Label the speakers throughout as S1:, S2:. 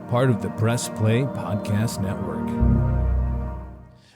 S1: part of the Press Play Podcast Network.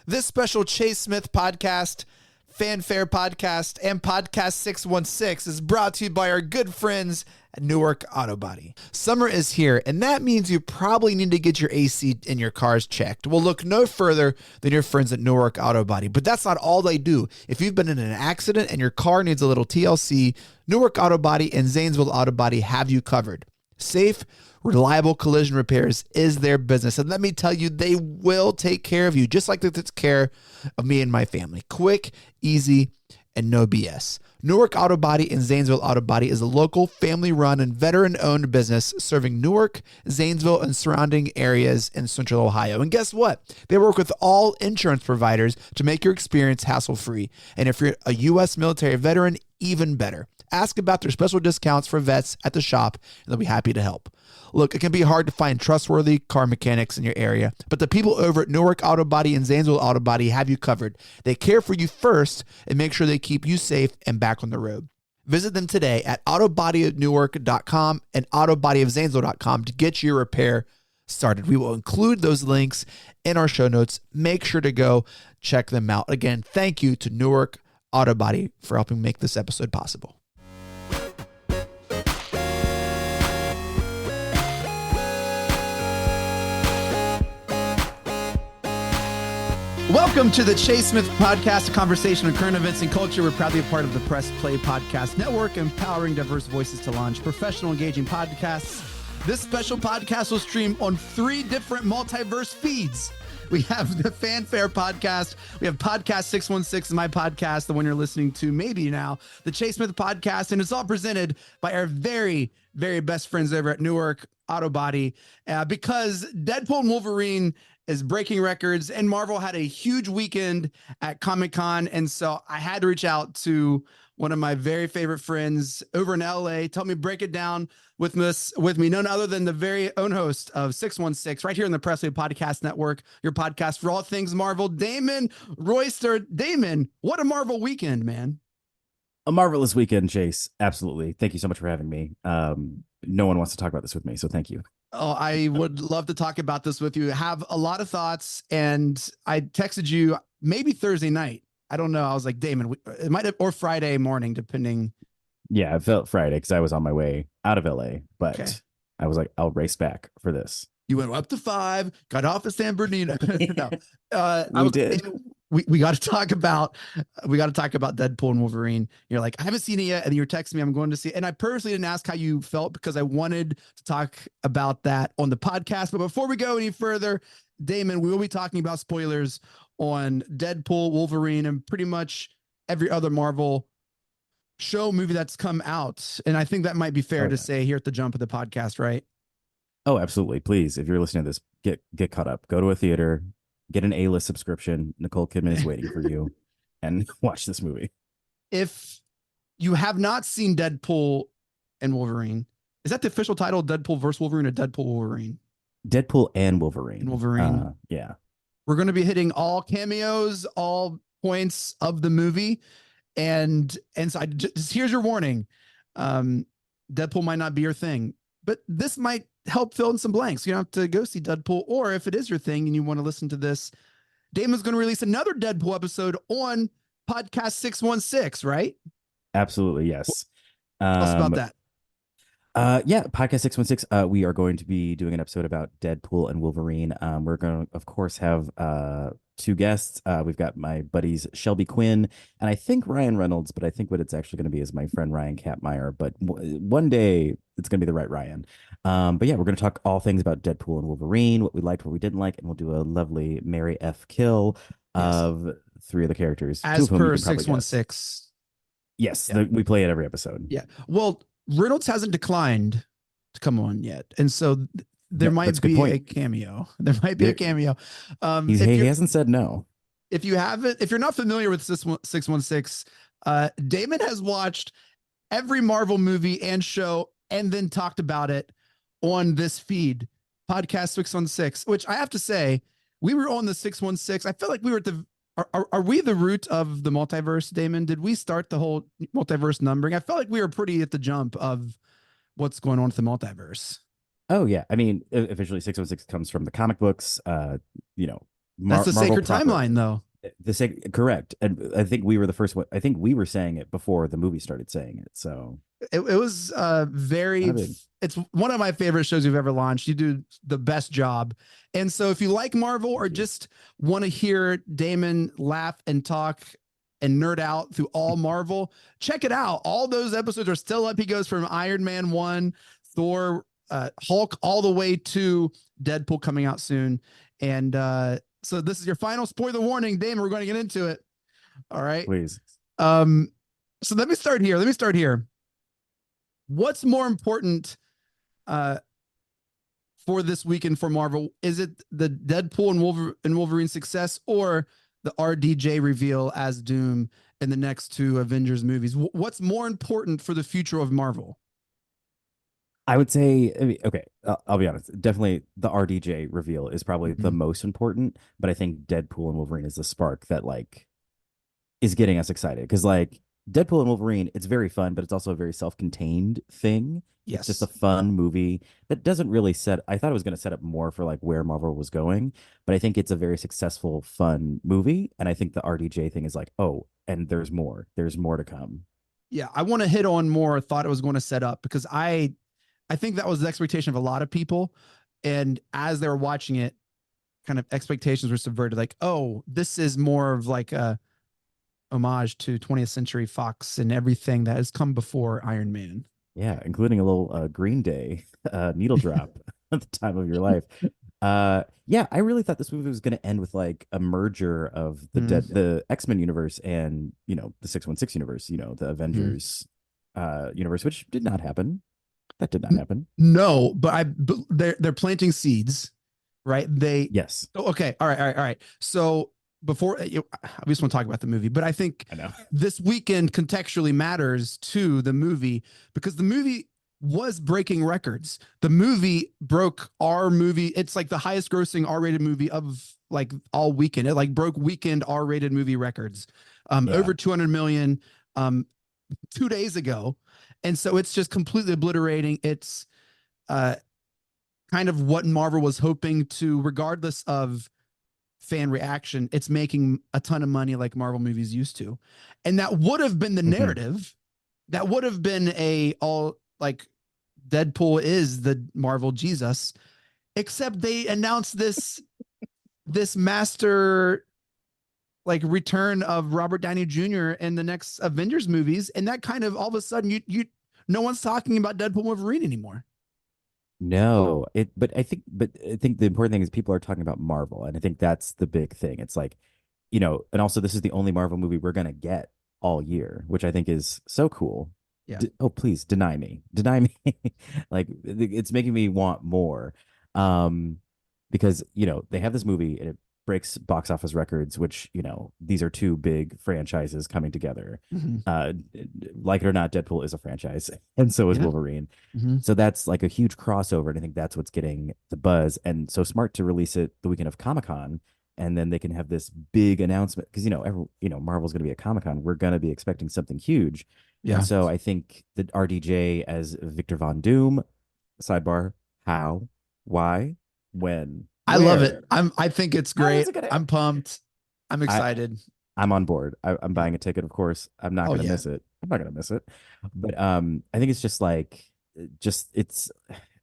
S2: This special Chase Smith podcast, Fanfare Podcast, and Podcast 616 is brought to you by our good friends at Newark AutoBody. Summer is here, and that means you probably need to get your AC in your cars checked. Well, look no further than your friends at Newark AutoBody, but that's not all they do. If you've been in an accident and your car needs a little TLC, Newark AutoBody and Zanesville AutoBody have you covered. Safe, reliable collision repairs is their business. And let me tell you, they will take care of you just like they took care of me and my family. Quick, easy, and no BS. Newark AutoBody and Zanesville AutoBody is a local, family-run, and veteran-owned business serving Newark, Zanesville, and surrounding areas in Central Ohio. And guess what? They work with all insurance providers to make your experience hassle-free. And if you're a U.S. military veteran, even better. Ask about their special discounts for vets at the shop, and they'll be happy to help. Look, it can be hard to find trustworthy car mechanics in your area, but the people over at Newark AutoBody and Zanesville AutoBody have you covered. They care for you first and make sure they keep you safe and back on the road. Visit them today at autobodyofnewark.com and autobodyofzanesville.com to get your repair started. We will include those links in our show notes. Make sure to go check them out. Again, thank you to Newark AutoBody for helping make this episode possible. Welcome to the Chase Smith Podcast, a conversation on current events and culture. We're proudly a part of the Press Play Podcast Network, empowering diverse voices to launch professional, engaging podcasts. This special podcast will stream on 3 different multiverse feeds. We have the Fanfare Podcast. We have Podcast 616, my podcast, the one you're listening to maybe now, the Chase Smith Podcast, and it's all presented by our very, very best friends over at Newark AutoBody, because Deadpool and Wolverine is breaking records, and Marvel had a huge weekend at Comic-Con, and so I had to reach out to one of my very favorite friends over in LA. Tell me, break it down with me, none other than the very own host of 616, right here in the Press Play Podcast Network, your podcast for all things Marvel, Damon Royster. Damon, what a Marvel weekend, man.
S3: A marvelous weekend, Chase. Absolutely. Thank you so much for having me. No one wants to talk about this with me, so thank you.
S2: Oh, I would love to talk about this with you. I have a lot of thoughts, and I texted you maybe Thursday night. I don't know. I was like, Damon, it might have, or Friday morning, depending.
S3: Yeah, I felt Friday because I was on my way out of LA, but
S2: Okay.
S3: I was like, I'll race back for this.
S2: You went up to 5, got off at San Bernardino. No,
S3: We did.
S2: We got to talk about Deadpool and Wolverine. You're like, I haven't seen it yet, and you're texting me, I'm going to see it. And I purposely didn't ask how you felt because I wanted to talk about that on the podcast. But before we go any further, Damon, we will be talking about spoilers on Deadpool, Wolverine, and pretty much every other Marvel show movie that's come out. And I think that might be fair to say here at the jump of the podcast, right?
S3: Oh, absolutely. Please, if you're listening to this, get caught up. Go to a theater, get an A-list subscription. Nicole Kidman is waiting for you, and watch this movie.
S2: If you have not seen Deadpool and Wolverine, is that the official title, Deadpool versus Wolverine, or Deadpool Wolverine?
S3: Deadpool and Wolverine.
S2: Yeah. We're going to be hitting all cameos, all points of the movie. And so here's your warning. Deadpool might not be your thing, but this might help fill in some blanks. You don't have to go see Deadpool, or if it is your thing and you want to listen to this, Damon's going to release another Deadpool episode on Podcast 616, right?
S3: Absolutely, yes.
S2: Tell us about that.
S3: Yeah, Podcast 616. We are going to be doing an episode about Deadpool and Wolverine. We're going to, of course, have 2 guests. We've got my buddies Shelby Quinn and I think Ryan Reynolds, but I think what it's actually going to be is my friend Ryan Kapmeyer. But one day it's going to be the right Ryan. But yeah, we're going to talk all things about Deadpool and Wolverine, what we liked, what we didn't like, and we'll do a lovely Mary F. Kill of 3 of the characters.
S2: As per 616.
S3: Yes,
S2: yeah.
S3: We play it every episode.
S2: Yeah. Well, Reynolds hasn't declined to come on yet, and so there might be a cameo. There might be a cameo.
S3: He hasn't said no.
S2: If you're not familiar with 616, Damon has watched every Marvel movie and show and then talked about it on this feed, Podcast 616, which I have to say, we were on the 616. I feel like we were at the Are we the root of the multiverse, Damon? Did we start the whole multiverse numbering? I felt like we were pretty at the jump of what's going on with the multiverse.
S3: Oh yeah, I mean, officially 616 comes from the comic books. You know,
S2: That's the
S3: Marvel
S2: sacred
S3: proper.
S2: timeline, though.
S3: Correct, and I think we were the first one. I think we were saying it before the movie started saying it. So
S2: It was
S3: kind of big.
S2: it's one of my favorite shows you've ever launched. You do the best job. And so if you like Marvel or
S3: Thank you.
S2: just want to hear Damon laugh and talk and nerd out through all Marvel, check it out. All those episodes are still up. He goes from Iron Man 1, Thor, Hulk, all the way to Deadpool coming out soon. And so this is your final spoiler warning. Damon, we're going to get into it. All right.
S3: Please.
S2: Um, so let me start here. What's more important uh, for this weekend for Marvel? Is it the Deadpool and Wolverine success, or the RDJ reveal as Doom in the next two Avengers movies? What's more important for the future of Marvel?
S3: I would say, I mean, okay, I'll be honest. Definitely the RDJ reveal is probably the
S2: Mhm.
S3: most important, but I think Deadpool and Wolverine is the spark that like is getting us excited because like Deadpool and Wolverine, it's very fun, but it's also a very self-contained thing. It's just a
S2: Yes.
S3: fun movie that doesn't really set. I thought it was going to set up more for like where Marvel was going, but I think it's a very successful, fun movie, and I think the RDJ thing is like, oh, and there's more. There's more to come.
S2: Yeah, I want to hit on more. Thought it was going to set up because I think that was the expectation of a lot of people, and as they were watching it, kind of expectations were subverted. Like, oh, this is more of like a homage to 20th Century Fox and everything that has come before Iron Man.
S3: Yeah, including a little Green Day needle drop at the time of your life. Yeah, I really thought this movie was going to end with like a merger of
S2: Mm-hmm.
S3: the X-Men universe and, the 616 universe, the
S2: Mm-hmm.
S3: Avengers universe, which did not happen. That did not happen.
S2: No, but they're planting seeds, right?
S3: Yes,
S2: Okay, all right. So before I just want to talk about the movie, but I think
S3: I know.
S2: this weekend contextually matters to the movie because the movie was breaking records. The movie broke our movie. It's like the highest grossing R-rated movie of like all weekend. It like broke weekend R-rated movie records.
S3: Yeah.
S2: Over 200 million. Um, 2 days ago. And so it's just completely obliterating. It's uh, kind of what Marvel was hoping to, regardless of fan reaction, it's making a ton of money like Marvel movies used to. And that would have been the
S3: Hmm.
S2: narrative. That would have been a all like Deadpool is the Marvel Jesus, except they announced this master like return of Robert Downey Jr. in the next Avengers movies, and that kind of all of a sudden you no one's talking about Deadpool Wolverine anymore.
S3: No, but I think the important thing is people are talking about Marvel, and I think that's the big thing. It's like, and also this is the only Marvel movie we're gonna get all year, which I think is so cool.
S2: Yeah.
S3: Oh, please deny me. Like it's making me want more. Um, because they have this movie and it breaks box office records, which these are two big franchises coming together.
S2: Mm-hmm.
S3: Uh, like it or not, Deadpool is a franchise, and so is
S2: Yeah.
S3: Wolverine.
S2: Mm-hmm.
S3: So that's like a huge crossover, and I think that's what's getting the buzz. And so smart to release it the weekend of Comic Con, and then they can have this big announcement because Marvel's going to be at Comic Con. We're going to be expecting something huge, and
S2: Yeah.
S3: so I think the RDJ as Victor Von Doom. Sidebar: How? Why? When?
S2: I love it.
S3: Where?
S2: I think it's
S3: How
S2: great.
S3: is it gonna?
S2: I'm pumped. I'm
S3: I
S2: excited.
S3: I'm on board. I'm
S2: Yeah.
S3: buying a ticket, of course. I'm not
S2: Oh
S3: gonna
S2: yeah.
S3: miss it. I'm not gonna miss it. But I think it's just like just it's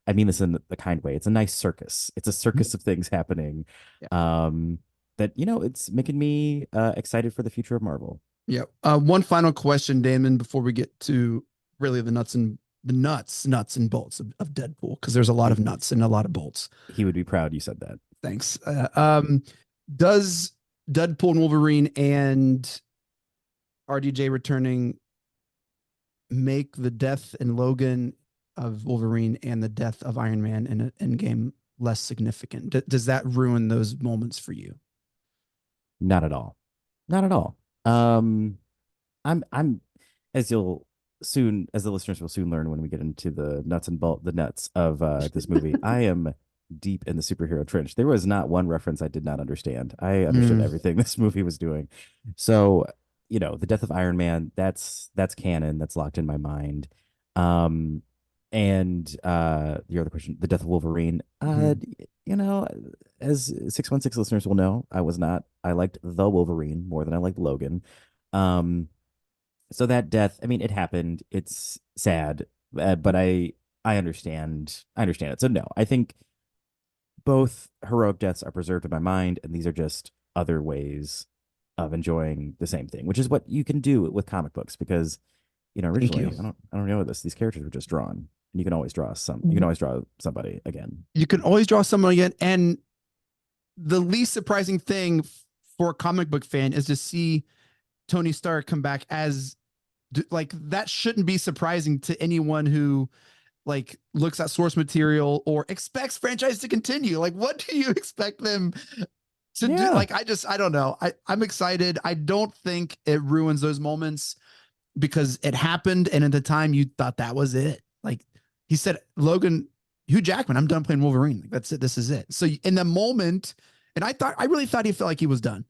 S3: I mean this in the kind way. It's a nice circus. It's a circus of things happening.
S2: Yeah.
S3: Um that it's making me excited for the future of Marvel.
S2: Yeah. One final question, Damon, before we get to really the nuts and bolts of Deadpool, because there's a lot of
S3: He
S2: nuts and a lot of bolts.
S3: he would be proud you said that.
S2: Thanks. Does Deadpool and Wolverine and RDJ returning make the death in Logan of Wolverine and the death of Iron Man in Endgame less significant? Does that ruin those moments for you?
S3: Not at all. Not at all. Um I'm as you'll soon as the listeners will soon learn when we get into the nuts of this movie. I am deep in the superhero trench. There was not one reference I did not understand. I understood
S2: Mm.
S3: everything this movie was doing. So, the death of Iron Man, that's canon, that's locked in my mind. Um And the other question, the death of Wolverine.
S2: Mhm.
S3: You know, as 616 listeners will know, I was not. I liked the Wolverine more than I liked Logan. Um, so that death, I mean, it happened. It's sad, but I understand. I understand it. So no, I think both heroic deaths are preserved in my mind, and these are just other ways of enjoying the same thing, which is what you can do with comic books because
S2: Thank you.
S3: originally I don't know this. These characters were just drawn. And you can always draw some. You can always draw somebody again.
S2: You can always draw someone again, and the least surprising thing for a comic book fan is to see Tony Stark come back as like that shouldn't be surprising to anyone who like looks at source material or expects franchise to continue. Like, what do you expect them to do?
S3: Yeah.
S2: Like, I don't know. I'm excited. I don't think it ruins those moments because it happened, and at the time you thought that was it. Like he said, Logan, Hugh Jackman, I'm done playing Wolverine. Like, that's it. This is it. So in the moment, and I really thought he felt like he was done.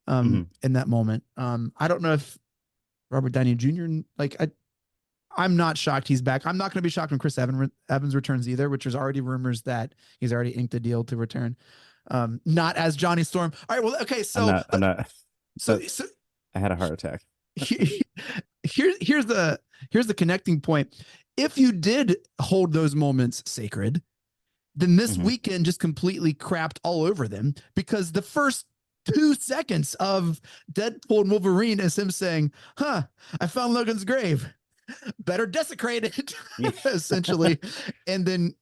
S3: Mm-hmm.
S2: In that moment. I don't know if Robert Downey Jr. like I'm not shocked he's back. I'm not going to be shocked when Evans returns either, which there's already rumors that he's already inked a deal to return. Not as Johnny Storm. All right, well, okay,
S3: I'm
S2: so
S3: not. I'm not.
S2: so
S3: But
S2: so
S3: I had a heart attack.
S2: here's the connecting point. If you did hold those moments sacred, then this
S3: Mm-hmm.
S2: weekend just completely crapped all over them because the first 2 seconds of Deadpool and Wolverine is him saying, "Huh, I found Logan's grave. Better desecrate it,"
S3: Yeah.
S2: essentially. And then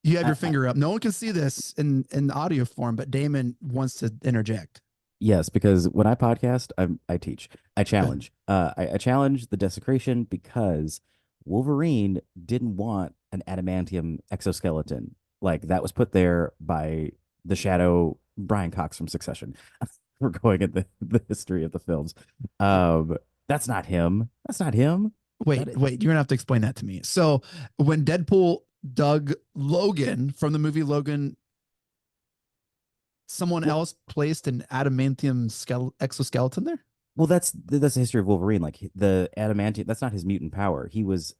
S2: you have your
S3: I,
S2: finger up. No one can see this in the audio form, but Damon wants to interject.
S3: yes, because when I podcast, I teach. I challenge. I challenge the desecration because Wolverine didn't want an adamantium exoskeleton. Like that was put there by the Shadow Brian Cox from Succession. We're going at the history of the films. Um, that's not him. That's not him. That is,
S2: Wait, you're gonna have to explain that to me. So when Deadpool dug Logan from the movie Logan, someone
S3: well,
S2: else placed an adamantium exoskeleton there?
S3: well, that's the history of Wolverine. Like the adamantium, that's not his mutant power. He was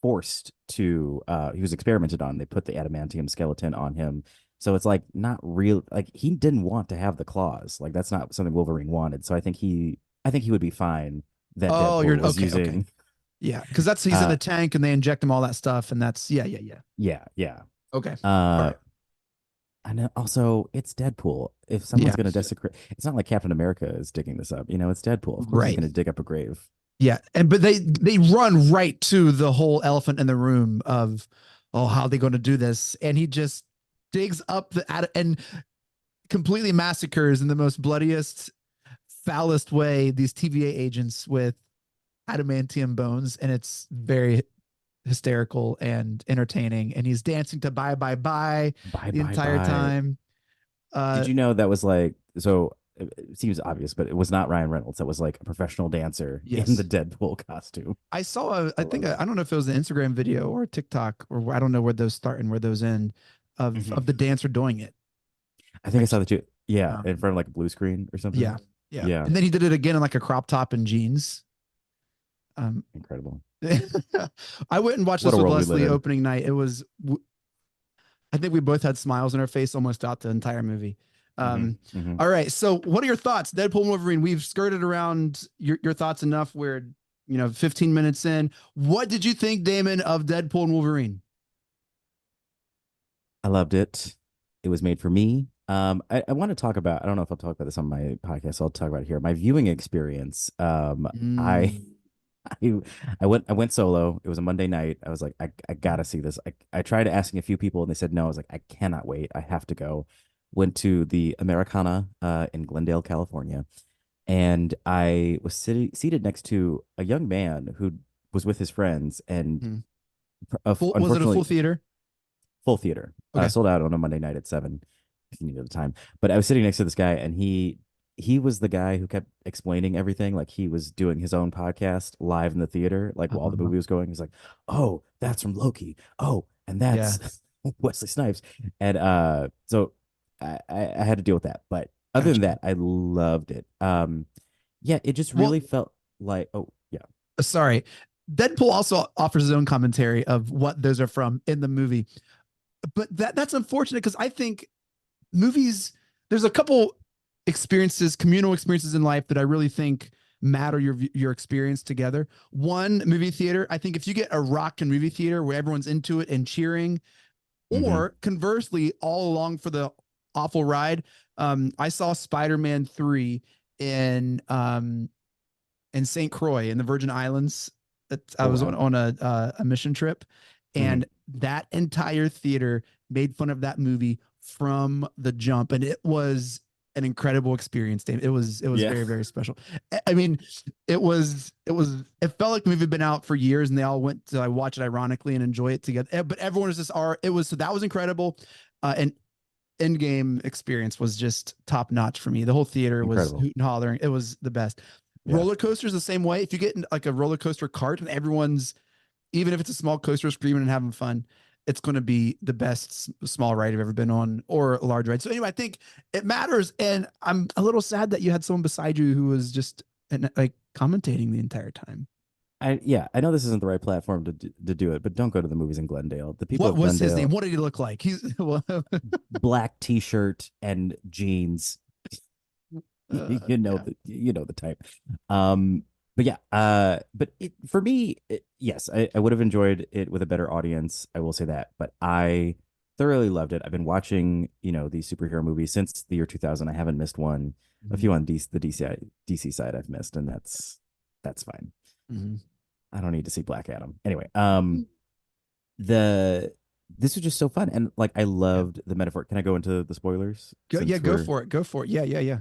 S3: forced to he was experimented on. They put the adamantium skeleton on him. So it's like not real like he didn't want to have the claws. Like that's not something Wolverine wanted. So I think he would be fine that
S2: Oh,
S3: Deadpool
S2: you're
S3: was
S2: okay, okay.
S3: using
S2: Yeah, because that's he's in
S3: uh
S2: the tank and they inject him all that stuff, and that's yeah.
S3: yeah.
S2: Okay. All
S3: Uh
S2: right.
S3: and also it's Deadpool. If someone's
S2: Yeah.
S3: gonna desecrate, it's not like Captain America is digging this up. It's Deadpool. Of course he's
S2: Right.
S3: gonna dig up a grave.
S2: Yeah. And but they run right to the whole elephant in the room of how are they going to do this? And he just digs up and completely massacres in the most bloodiest, foulest way these TVA agents with adamantium bones, and it's very hysterical and entertaining. And he's dancing to "Bye Bye Bye"
S3: Bye
S2: the
S3: bye
S2: entire
S3: bye.
S2: time.
S3: Did
S2: Uh,
S3: you know that was like so? It seems obvious, but it was not Ryan Reynolds. That was like a professional dancer in the
S2: yes,
S3: Deadpool costume.
S2: I saw.
S3: I
S2: I think
S3: love it.
S2: I don't know if it was an Instagram video or TikTok or I don't know where those start and where those end
S3: Mhm.
S2: of the dancer doing it.
S3: I think
S2: I
S3: I saw that too. Yeah, in
S2: um,
S3: front of like a blue screen or something.
S2: yeah, yeah.
S3: Yeah,
S2: And then he did it again in like a crop top and jeans. Um,
S3: incredible.
S2: I went and watched
S3: What
S2: this
S3: a
S2: with
S3: world we live
S2: Leslie
S3: in.
S2: opening night. It was, I think we both had smiles on our face almost out the entire movie.
S3: Hmm.
S2: Um,
S3: Hmm.
S2: all right. So, what are your thoughts, Deadpool and Wolverine? We've skirted around your thoughts enough. We're 15 minutes in. What did you think, Damon, of Deadpool and Wolverine?
S3: I loved it. It was made for me. I want to talk about. I don't know if I'll talk about this on my podcast. So I'll talk about it here. My viewing experience. I
S2: Mm,
S3: I I went solo. It was a Monday night. I was like, I gotta see this. I tried asking a few people and they said no. I was like, I cannot wait. I have to go. Went to the Americana in Glendale, California, and I was seated next to a young man who was with his friends, and
S2: mm. Was it a full
S3: unfortunately,
S2: theater?
S3: full theater.
S2: Okay.
S3: Sold out on a Monday night at 7 if you needed the time. But I was sitting next to this guy, and he was the guy who kept explaining everything. Like he was doing his own podcast live in the theater, like while the
S2: Uh,
S3: movie was going. He's like, "Oh, that's from Loki. Oh, and
S2: yeah.
S3: that's Wesley Snipes." And so I had to deal with that. But other than
S2: Gotcha.
S3: that, I loved it. Yeah, it just
S2: Well,
S3: really felt like, oh yeah.
S2: sorry. Deadpool also offers his own commentary of what those are from in the movie. But that's unfortunate because I think movies, there's a couple experiences, communal experiences in life that I really think matter your experience together. One, movie theater. I think if you get a rockin' movie theater where everyone's into it and cheering,
S3: Mm-hmm.
S2: or conversely, all along for the awful ride. I saw Spider-Man 3 in St. Croix in the Virgin Islands. I
S3: Oh
S2: was
S3: wow.
S2: on a mission trip,
S3: Mm-hmm.
S2: and that entire theater made fun of that movie from the jump, and it was an incredible experience, Dave. It was
S3: Yeah.
S2: very, very special. I mean, it felt like the movie had been out for years, and they all went to watch it ironically and enjoy it together. But everyone was just it was so that was incredible, and end game experience was just top notch for me. The whole theater was
S3: Incredible.
S2: hooting, hollering. It was the best.
S3: Yeah.
S2: Roller coasters the same way. If you get in like a roller coaster cart and everyone's, even if it's a small coaster, screaming and having fun, it's going to be the best small ride I've ever been on, or a large ride. So anyway, I think it matters, and I'm a little sad that you had someone beside you who was just like commentating the entire time.
S3: I know this isn't the right platform to do it, but don't go to the movies in Glendale. The people
S2: What
S3: of
S2: was his name?
S3: Glendale,
S2: What did he look like? He's well,
S3: black t-shirt and jeans.
S2: yeah.
S3: You know the type. But yeah, but for me, yes, I would have enjoyed it with a better audience. I will say that, but I thoroughly loved it. I've been watching, these superhero movies since the year 2000. I haven't missed one. A few on the DC side I've missed, and that's fine.
S2: Mhm.
S3: I don't need to see Black Adam. Anyway, the this was just so fun, and like I
S2: Yeah.
S3: loved the metaphor. Can I go into the spoilers
S2: Go, yeah,
S3: since
S2: go
S3: we're
S2: for it. Go for it. Yeah, yeah, yeah.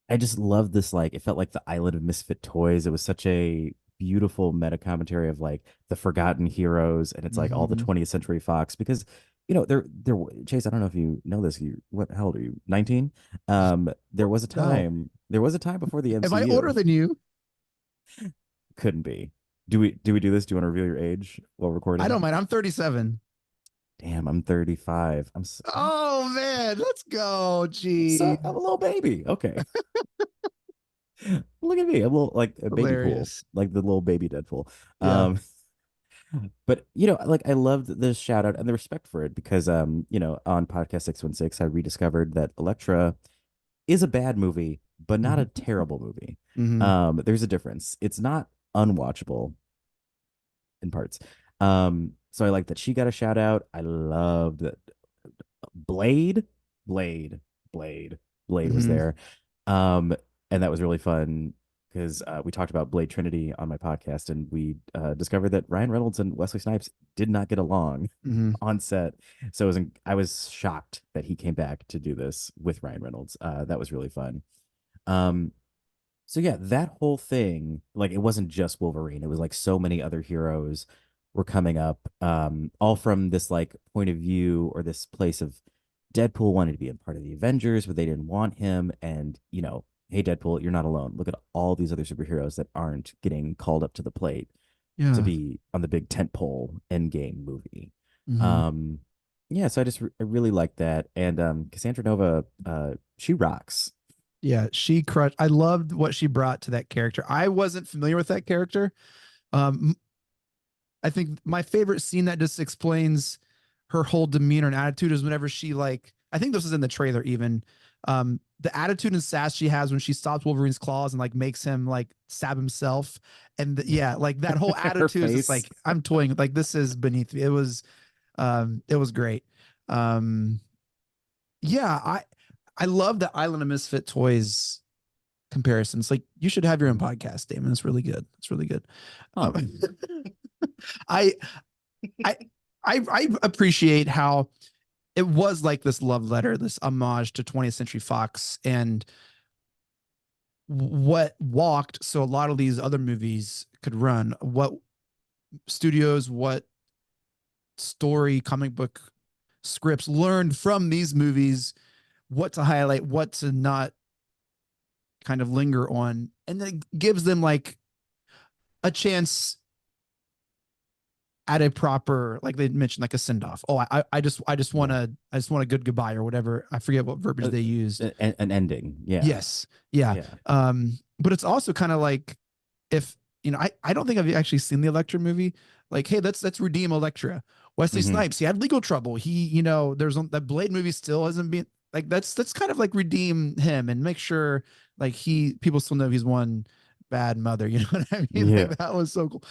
S3: I just love this. Like, it felt like the island of misfit toys. It was such a beautiful meta commentary of like the forgotten heroes, and it's like all the
S2: Mhm.
S3: 20th Century Fox because there Chase. I don't know if you know this. How old are you? 19.
S2: No.
S3: There was a time before the
S2: Am I older
S3: MCU.
S2: than you?
S3: Couldn't be. Do we do this? Do you want to reveal your age while
S2: I don't
S3: recording?
S2: mind. I'm 37.
S3: Damn, I'm 35.
S2: Oh man, let's go. Gee,
S3: I'm a little baby. Okay. Look at me. I'm a little like a baby pool,
S2: hilarious.
S3: like the little baby Deadpool.
S2: Yeah.
S3: Um, but like I loved the shout out and the respect for it because on podcast 616 I rediscovered that Elektra is a bad movie, but not a
S2: Hmm.
S3: terrible movie.
S2: Hmm.
S3: There's a difference. It's not unwatchable in parts. So I like that she got a shout out. I loved that Blade, Blade, Blade, Blade was
S2: Hmm.
S3: there. Um, and that was really fun because we talked about Blade Trinity on my podcast, and we discovered that Ryan Reynolds and Wesley Snipes did not get along
S2: Hmm.
S3: on set. So I was shocked that he came back to do this with Ryan Reynolds. That was really fun. Um, so yeah, that whole thing, like it wasn't just Wolverine. It was like so many other heroes were coming up, all from this like point of view or this place of Deadpool wanted to be a part of the Avengers, but they didn't want him. And hey Deadpool, you're not alone. Look at all these other superheroes that aren't getting called up to the plate to
S2: Yeah.
S3: be on the big tentpole Endgame movie.
S2: Hmm.
S3: Um, yeah, so I really like that. And Cassandra Nova, she rocks.
S2: Yeah. She crushed. I loved what she brought to that character. I wasn't familiar with that character. Um, I think my favorite scene that just explains her whole demeanor and attitude is whenever she like, I think this is in the trailer even. The attitude and sass she has when she stops Wolverine's claws and like makes him like stab himself. And yeah, like that whole
S3: Her
S2: attitude is just
S3: face.
S2: like, I'm toying, like this is beneath me. It was great. Um, yeah, I love the Island of Misfit Toys comparisons. Like you should have your own podcast, Damon. It's really good. It's really good.
S3: Huh.
S2: Um, I I I appreciate how it was like this love letter, this homage to 20th Century Fox and what walked so a lot of these other movies could run. What studios, what story, comic book scripts learned from these movies, what to highlight, what to not kind of linger on, and then it gives them like a chance at a proper, like they mentioned, like a send off. Oh, I just want
S3: Yeah.
S2: to, I just want a good goodbye or whatever. I forget what verbiage
S3: Uh,
S2: they used.
S3: an ending. Yeah.
S2: Yes, yeah.
S3: Yeah.
S2: But it's also kind of like if I don't think I've actually seen the Elektra movie. Like, hey, let's redeem Elektra. Wesley
S3: Hmm.
S2: Snipes, he had legal trouble. He, there's that Blade movie still hasn't been like that's kind of like redeem him and make sure like people still know he's one bad mother. You know what I mean?
S3: Yeah.
S2: Like that was so cool.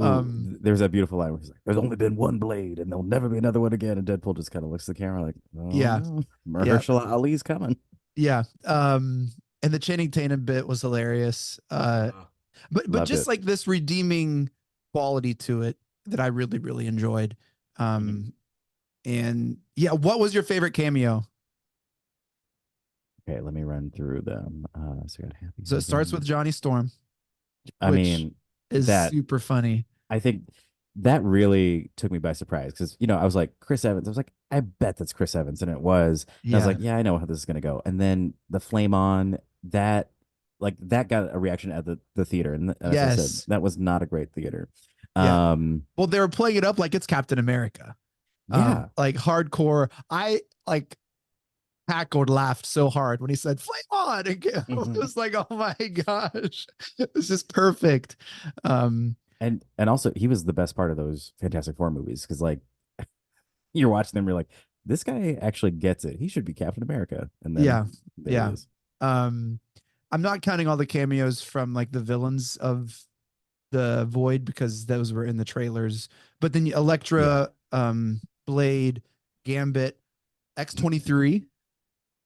S3: Ooh,
S2: Um,
S3: there's that beautiful line where he's like, "There's only been one blade, and there'll never be another one again." And Deadpool just kind of looks at the camera like, "Oh
S2: yeah,
S3: no,
S2: yeah,
S3: Mahershala Ali's coming."
S2: yeah. And the Channing Tatum bit was hilarious. But
S3: Loved
S2: just
S3: it.
S2: like this redeeming quality to it that I really really enjoyed.
S3: Mhm.
S2: Um, and yeah, what was your favorite cameo?
S3: Okay, let me run through them. So we got Happy
S2: So it starts
S3: Hogan.
S2: with Johnny Storm,
S3: I
S2: which
S3: mean,
S2: is
S3: that
S2: super funny.
S3: I think that really took me by surprise because I was like Chris Evans. I was like, I bet that's Chris Evans, and it was. And I was
S2: Yeah.
S3: like, yeah, I know how this is gonna go. And then the flame on that, like that got a reaction at the theater, and as I said,
S2: Yes.
S3: that was not a great theater.
S2: Yeah.
S3: Um,
S2: Well, they were playing it up like it's Captain America.
S3: yeah.
S2: Like hardcore. I like cackled, laughed so hard when he said "flame on." It
S3: Mhm.
S2: was like, oh my gosh, this is perfect. Um,
S3: And also he was the best part of those Fantastic Four movies because like you're watching them, you're like, this guy actually gets it. He should be Captain America, and then
S2: yeah,
S3: there he
S2: yeah.
S3: is.
S2: Um, I'm not counting all the cameos from like the villains of the Void because those were in the trailers. But then
S3: Yeah.
S2: Elektra, Blade, Gambit, X-23.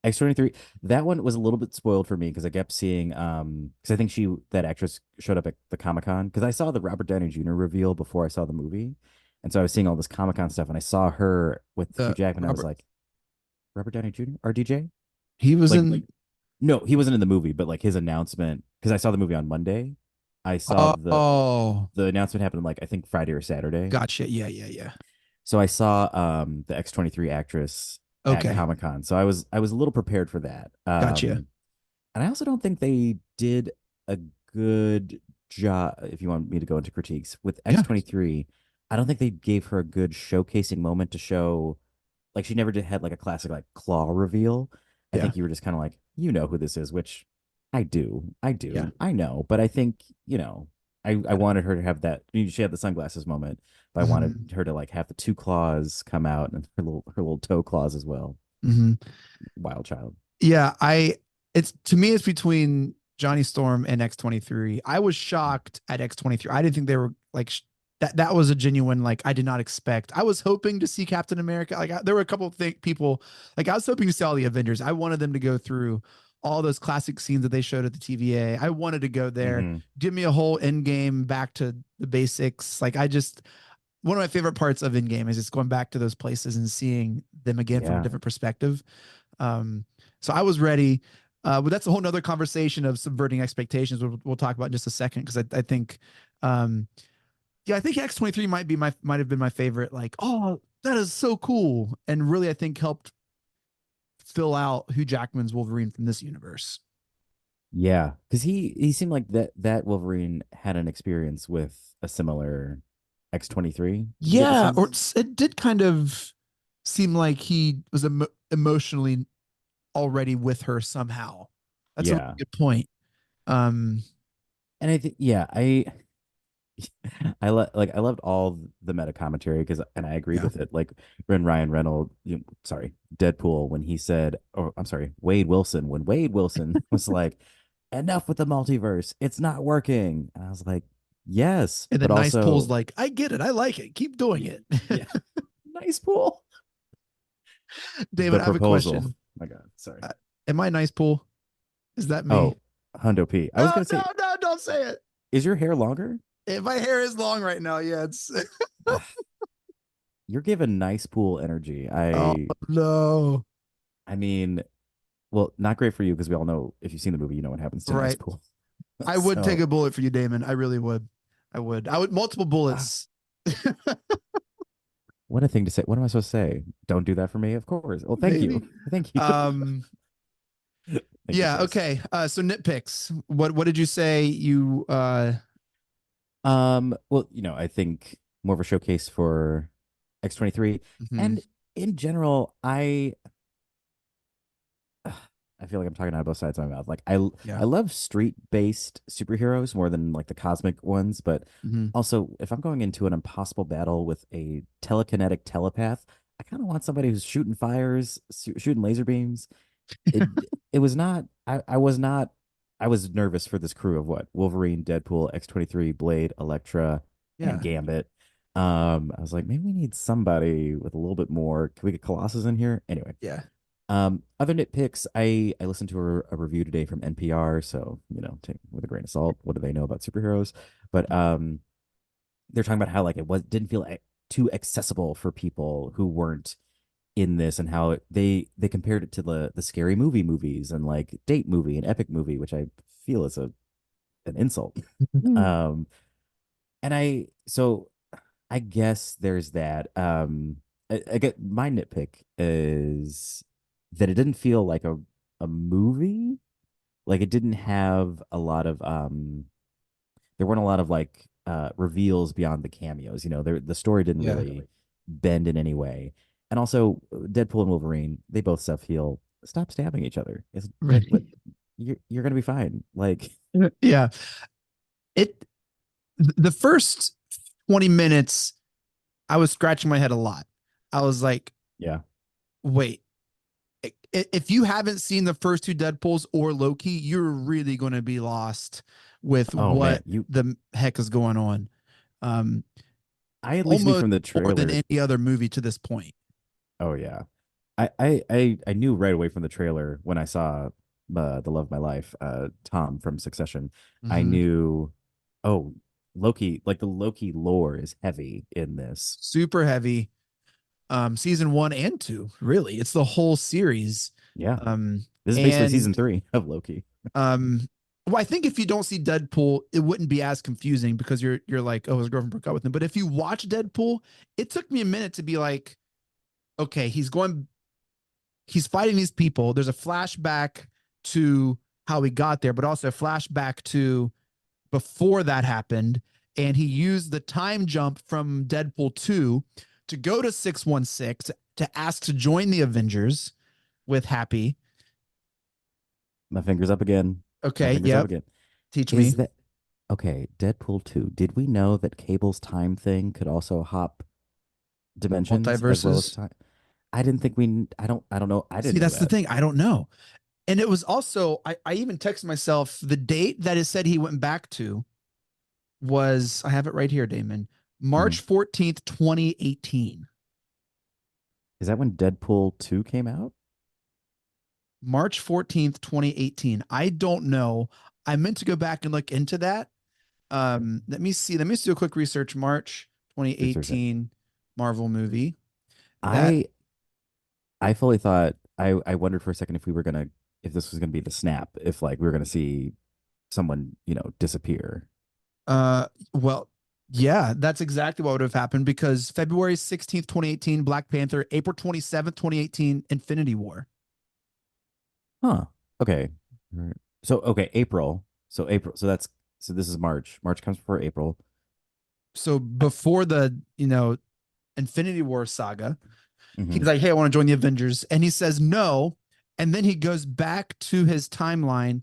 S3: X-23, that one was a little bit spoiled for me because I kept seeing because I think that actress showed up at the Comic-Con because I saw the Robert Downey Jr. reveal before I saw the movie. And so I was seeing all this Comic-Con stuff and I saw her with Hugh
S2: The
S3: Jackman. I was
S2: Robert,
S3: like, Robert Downey Jr. RDJ?
S2: he was
S3: Like,
S2: in.
S3: no, he wasn't in the movie, but like his announcement because I saw the movie on Monday. I saw
S2: Oh,
S3: the announcement happened like I think Friday or Saturday.
S2: gotcha. Yeah, yeah, yeah.
S3: So I saw the X-23 actress at
S2: Okay,
S3: Comic-Con. So I was a little prepared for that.
S2: gotcha.
S3: And I also don't think they did a good job, if you want me to go into critiques, with
S2: Yeah,
S3: X-23. I don't think they gave her a good showcasing moment to show, like, she never did had like a classic, like, claw reveal. I
S2: yeah,
S3: think you were just kind of like, you know who this is, which I do. I
S2: yeah.
S3: do. I know. But I think, I wanted her to have that. She had the sunglasses moment, but I wanted
S2: Hmm.
S3: her to, like, have the two claws come out and her little toe claws as well.
S2: Hmm.
S3: Wild child.
S2: Yeah, it's to me it's between Johnny Storm and X-23. I was shocked at X-23. I didn't think they were like that was a genuine like I did not expect. I was hoping to see Captain America. Like there were a couple of people like I was hoping to see all the Avengers. I wanted them to go through all those classic scenes that they showed at the TVA. I wanted to go there.
S3: Hmm.
S2: Give me a whole end game back to the basics. Like I just one of my favorite parts of Endgame is just going back to those places and seeing them again from a
S3: Yeah.
S2: different perspective. Um, so I was ready. But that's a whole nother conversation of subverting expectations. We'll talk about in just a second because I think, um, yeah, I think X-23 might have been my favorite. Like, oh, that is so cool, and really I think helped fill out Hugh Jackman's Wolverine from this universe.
S3: Yeah, because he seemed like that Wolverine had an experience with a similar X-23. Did you get the
S2: Yeah, or
S3: sense?
S2: it did kind of seem like he was emotionally already with her somehow. That's a really
S3: Yeah,
S2: good point. Um,
S3: and I think I loved all the meta commentary because and I agreed
S2: yeah.
S3: with it. Like when Ryan Reynolds, sorry, Deadpool, when he said, or I'm sorry, Wade Wilson, when Wade Wilson was like, "Enough with the multiverse, it's not working," and I was like, "Yes,"
S2: And
S3: but
S2: then Nice Pool's
S3: also,
S2: like, I get it. I like it. Keep doing it.
S3: yeah, nice pool.
S2: David,
S3: The
S2: I have a
S3: proposal.
S2: question.
S3: My God, sorry.
S2: Uh, Am I Nice Pool? Is that me?
S3: Oh, Hundo P. I was
S2: No,
S3: gonna
S2: no,
S3: say,
S2: no, don't say it.
S3: is your hair longer?
S2: My hair is long right now. Yeah, it's
S3: You're giving nice pool energy.
S2: oh no.
S3: I mean, well, not great for you because we all know if you've seen the movie, you know what happens to nice
S2: Right.
S3: pool.
S2: I would take
S3: So,
S2: a bullet for you, Damon. I really would. I would. I would multiple
S3: ah,
S2: bullets.
S3: what a thing to say. What am I supposed to say? Don't do that for me, of course. Well, thank you.
S2: Maybe.
S3: Thank you.
S2: Um
S3: Thank you,
S2: yeah,
S3: Chris.
S2: okay. So nitpicks. What did you say you
S3: Well, I think more of a showcase for X-23.
S2: mhm.
S3: And in general, I feel like I'm talking out of both sides of my mouth. Like
S2: Yeah.
S3: I love street based superheroes more than like the cosmic ones, but
S2: Hmm.
S3: also if I'm going into an impossible battle with a telekinetic telepath, I kind of want somebody who's shooting fires, shooting laser beams. It it was not. I was not. I was nervous for this crew of what Wolverine, Deadpool, X-23, Blade, Elektra, and
S2: Yeah.
S3: Gambit. I was like, maybe we need somebody with a little bit more. Can we get Colossus in here? Anyway,
S2: Yeah.
S3: other nitpicks, I listened to a review today from NPR, so take it with a grain of salt. What do they know about superheroes? But they're talking about how like it didn't feel too accessible for people who weren't in this, and how they compared it to the scary movie movies and like date movie and epic movie, which I feel is an insult.
S2: Mhm.
S3: Um, and I guess there's that. I get my nitpick is that it didn't feel like a movie. Like it didn't have a lot of there weren't a lot of like reveals beyond the cameos. The story didn't
S2: Yeah.
S3: really bend in any way. And also Deadpool and Wolverine, they both self-heal. Stop stabbing each other. It's like what
S2: Right.
S3: you're gonna be fine. Like
S2: Yeah. It the first 20 minutes, I was scratching my head a lot. I was like,
S3: yeah.
S2: wait, if you haven't seen the first two Deadpools or Loki, you're really going to be lost with
S3: Oh man,
S2: what the heck is going on. Um,
S3: I at least knew
S2: Almost
S3: from the
S2: more than
S3: trailer.
S2: any other movie to this point.
S3: Oh yeah. I knew right away from the trailer when I saw the love of my life, Tom from Succession. I
S2: Mhm.
S3: knew, oh, Loki, like the Loki lore is heavy in this.
S2: Super heavy. Season 1 and 2, really. It's the whole series.
S3: Yeah.
S2: Um,
S3: This is basically season
S2: and
S3: 3 of Loki.
S2: um, well, I think if you don't see Deadpool, it wouldn't be as confusing because you're like, oh, his girlfriend broke up with him. But if you watch Deadpool, it took me a minute to be like, okay, he's fighting these people. There's a flashback to how he got there, but also a flashback to before that happened. And he used the time jump from Deadpool 2 to go to 616 to ask to join the Avengers with Happy.
S3: My fingers up again. My
S2: Okay,
S3: fingers up
S2: yep.
S3: again.
S2: Teach me.
S3: Is that okay? Deadpool 2. Did we know that Cable's time thing could also hop dimensions as well as
S2: Multiverses.
S3: time? I didn't think we. I don't know. I
S2: See,
S3: didn't know
S2: that's the
S3: that.
S2: thing. I don't know. And it was also, I even texted myself the date that is said he went back to was, I have it right here, Damon,
S3: Mhm.
S2: March 14th, 2018.
S3: Is that when Deadpool 2 came out?
S2: March 14th, 2018. I don't know. I meant to go back and look into that. Let me see. Let me just do a quick research. March
S3: Research it.
S2: 2018 Marvel movie. That
S3: I I fully thought I wondered for a second if we were gonna if this was gonna be the snap, if like we were gonna see someone, disappear.
S2: well, yeah, that's exactly what would have happened because February 16th, 2018, Black Panther, April 27th, 2018, Infinity War.
S3: Huh. Okay. All right. So okay, April. So April. So this is March. March comes before April.
S2: So before the, Infinity War saga, he's
S3: Hmm.
S2: like, hey, I want to join the Avengers. And he says no. And then he goes back to his timeline,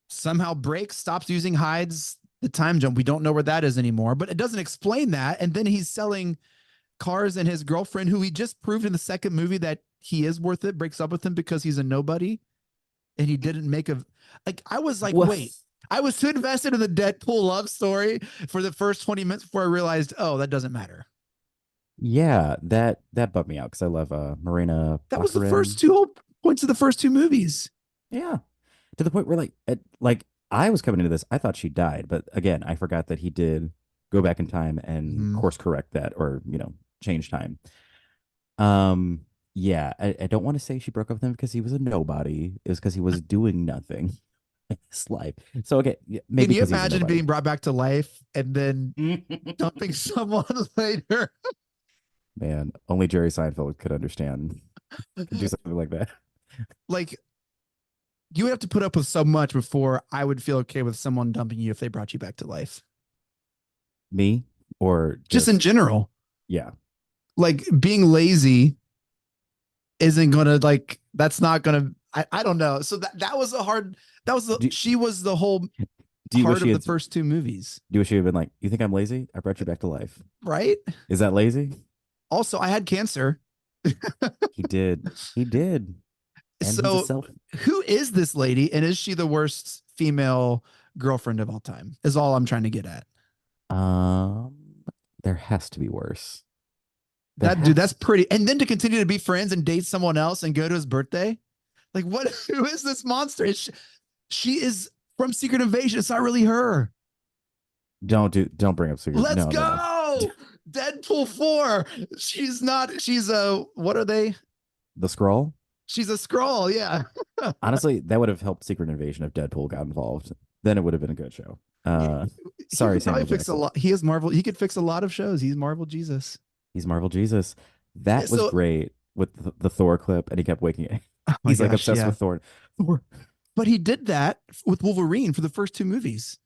S2: somehow breaks, stops using hides the time jump. We don't know where that is anymore, but it doesn't explain that. And then he's selling cars, and his girlfriend, who he just proved in the second movie that he is worth it, breaks up with him because he's a nobody. And he didn't make a, like, I was like,
S3: What?
S2: wait, I was too invested in the Deadpool love story for the first 20 minutes before I realized, oh, that doesn't matter.
S3: Yeah, that bumped me out because I love Marina
S2: That was the
S3: Baccarin.
S2: first two whole points of the first two movies.
S3: Yeah. To the point where like I was coming into this, I thought she died, but again, I forgot that he did go back in time and
S2: Mm-hmm.
S3: course correct that, or change time. Um, yeah, I don't want to say she broke up with him because he was a nobody. It was because he was doing nothing in his life. So okay, yeah,
S2: Can
S3: maybe
S2: you
S3: because he's a
S2: imagine
S3: nobody.
S2: being brought back to life and then dumping someone later?
S3: Man, only Jerry Seinfeld could understand, could do something like that.
S2: Like, you would have to put up with so much before I would feel okay with someone dumping you if they brought you back to life.
S3: Me or
S2: Just in
S3: just
S2: general,
S3: yeah.
S2: like being lazy isn't gonna, like, that's not gonna. I don't know. So that was a hard. That was
S3: Do,
S2: she was the whole
S3: do you wish
S2: heart
S3: she
S2: of the
S3: had?
S2: first two movies,
S3: Do you wish she had been like, you think I'm lazy? I brought you back to life.
S2: right?
S3: Is that lazy?
S2: Also, I had cancer.
S3: He did. He did. And he's a
S2: So,
S3: self.
S2: who is this lady, and is she the worst female girlfriend of all time? Is all I'm trying to get at.
S3: Um, there has to be worse. There
S2: That dude, that's
S3: has.
S2: pretty. And then to continue to be friends and date someone else and go to his birthday, like what? Who is this monster? She is from Secret Invasion. It's not really her.
S3: Don't bring up secret.
S2: Let's
S3: No, no, no.
S2: go. Deadpool 4. She's not, she's a, what are they?
S3: The scroll.
S2: She's a scroll. Yeah.
S3: Honestly, that would have helped Secret Invasion if Deadpool got involved. Then it would have been a good show.
S2: He
S3: Sorry,
S2: could probably
S3: Samuel
S2: fix a
S3: Jackson.
S2: lot. He is Marvel. He could fix a lot of shows. He's Marvel Jesus.
S3: He's Marvel Jesus.
S2: Yeah,
S3: That was
S2: so,
S3: great with the Thor clip, and he kept waking.
S2: oh my
S3: He's like
S2: gosh.
S3: obsessed
S2: Yeah.
S3: with Thor. Thor.
S2: But he did that with Wolverine for the first two movies.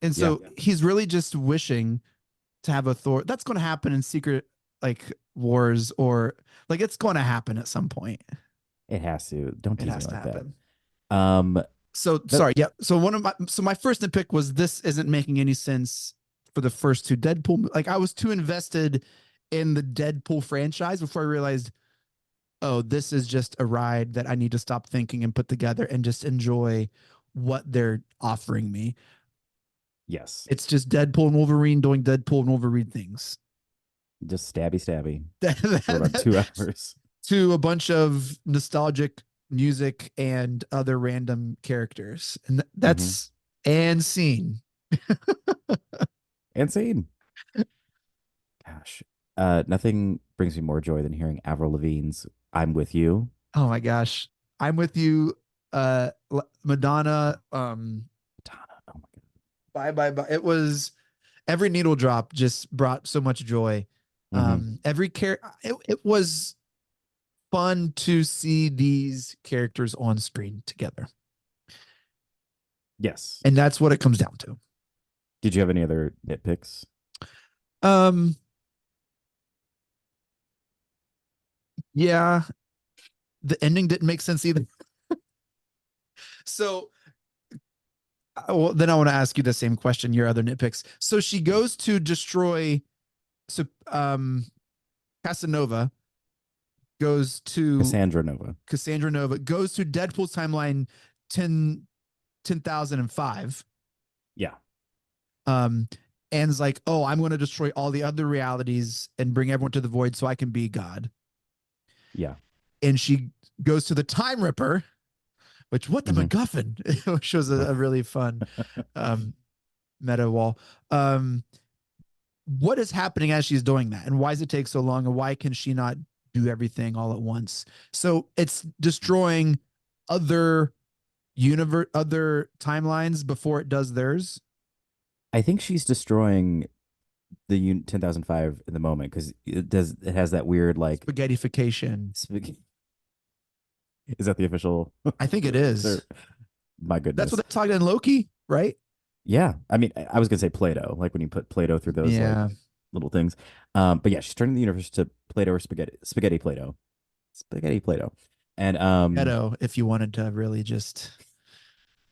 S2: And
S3: Yeah.
S2: so he's really just wishing to have a Thor. That's going to happen in Secret like Wars, or like it's going to happen at some point.
S3: It has to. Don't
S2: It
S3: tease me
S2: has to
S3: like
S2: happen.
S3: that. Um,
S2: So
S3: that
S2: sorry, yeah. So my first nitpick was this isn't making any sense for the first two Deadpool. Like I was too invested in the Deadpool franchise before I realized, oh, this is just a ride that I need to stop thinking and put together and just enjoy what they're offering me.
S3: yes,
S2: It's just Deadpool and Wolverine doing Deadpool and Wolverine things.
S3: just stabby
S2: That,
S3: for about
S2: that,
S3: 2 hours.
S2: to a bunch of nostalgic music and other random characters. And
S3: Mm-hmm.
S2: that's and scene.
S3: Insane. Gosh, nothing brings me more joy than hearing Avril Lavigne's "I'm with You."
S2: Oh my gosh. I'm with you. Madonna.
S3: Madonna. Oh my god.
S2: Bye bye bye. It was every needle drop just brought so much joy.
S3: Mm-hmm.
S2: Every it was fun to see these characters on screen together.
S3: Yes.
S2: And that's what it comes down to.
S3: Did you have any other nitpicks?
S2: Um, yeah, the ending didn't make sense either. So, well, then I want to ask you the same question, your other nitpicks. So she goes to destroy, so, Casanova goes to
S3: Cassandra Nova.
S2: Cassandra Nova, goes to Deadpool's timeline 10,005.
S3: Yeah.
S2: And is like, oh, I'm going to destroy all the other realities and bring everyone to the void so I can be God.
S3: Yeah.
S2: And she goes to the Time Ripper, which what the
S3: Mhm.
S2: MacGuffin, which was a really fun meta wall. What is happening as she's doing that, and why does it take so long, and why can she not do everything all at once? So it's destroying other other timelines before it does theirs.
S3: I think she's destroying the 10,005 in the moment because it has that weird like
S2: Spaghettification.
S3: Is that the official?
S2: I think it is.
S3: My goodness.
S2: That's what they talked in Loki, right?
S3: Yeah. I mean, I was gonna say Play-Doh, like when you put Play-Doh through those
S2: Yeah.
S3: like little things. But yeah, she's turning the universe to Play-Doh or spaghetti Play-Doh. Spaghetti Play-Doh. And
S2: Ghetto, if you wanted to really just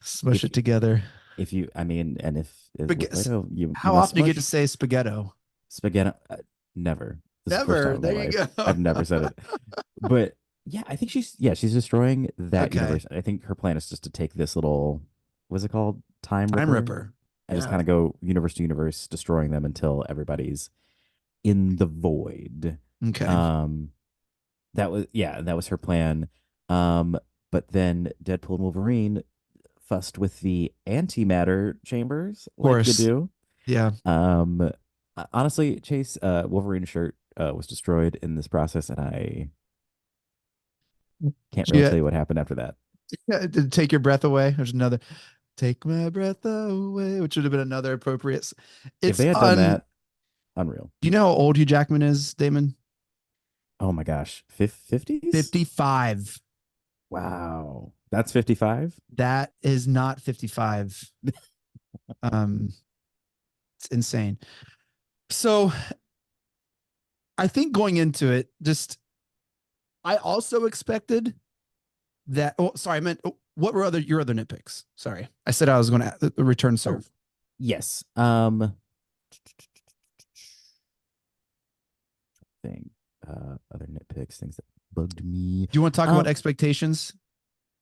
S2: smush
S3: if
S2: it together.
S3: if you I mean, and if with Play-Doh, you
S2: How
S3: must
S2: often do you get to
S3: smush
S2: say spaghetto?
S3: spaghetti. Never. This is the first
S2: Never.
S3: time in my
S2: There you
S3: life.
S2: go.
S3: I've never said it. But yeah, I think she's destroying that
S2: Okay.
S3: universe. I think her plan is just to take this little, what's it called? Time
S2: Time
S3: Ripper?
S2: Ripper.
S3: And just
S2: Yeah.
S3: kind of go universe to universe, destroying them until everybody's in the void.
S2: Okay.
S3: That was her plan. But then Deadpool and Wolverine fussed with the antimatter chambers, like you
S2: course.
S3: do.
S2: Yeah.
S3: Honestly, Chase, Wolverine's shirt was destroyed in this process, and I can't really
S2: Yeah.
S3: tell you what happened after that.
S2: Did it take your breath away? There's another take my breath away, which would have been another appropriate.
S3: If
S2: It's
S3: they had done that, unreal.
S2: Do you know how old Hugh Jackman is, Damon?
S3: Oh my gosh, 50s?
S2: 55.
S3: Wow, that's 55.
S2: That is not 55. It's insane. So I think going into it, just I also expected
S4: that. Oh, sorry, I meant what were your other nitpicks? Sorry, I said I was going to return serve.
S3: Yes. Thing. Other nitpicks, things that bugged me.
S4: Do you want to talk about expectations?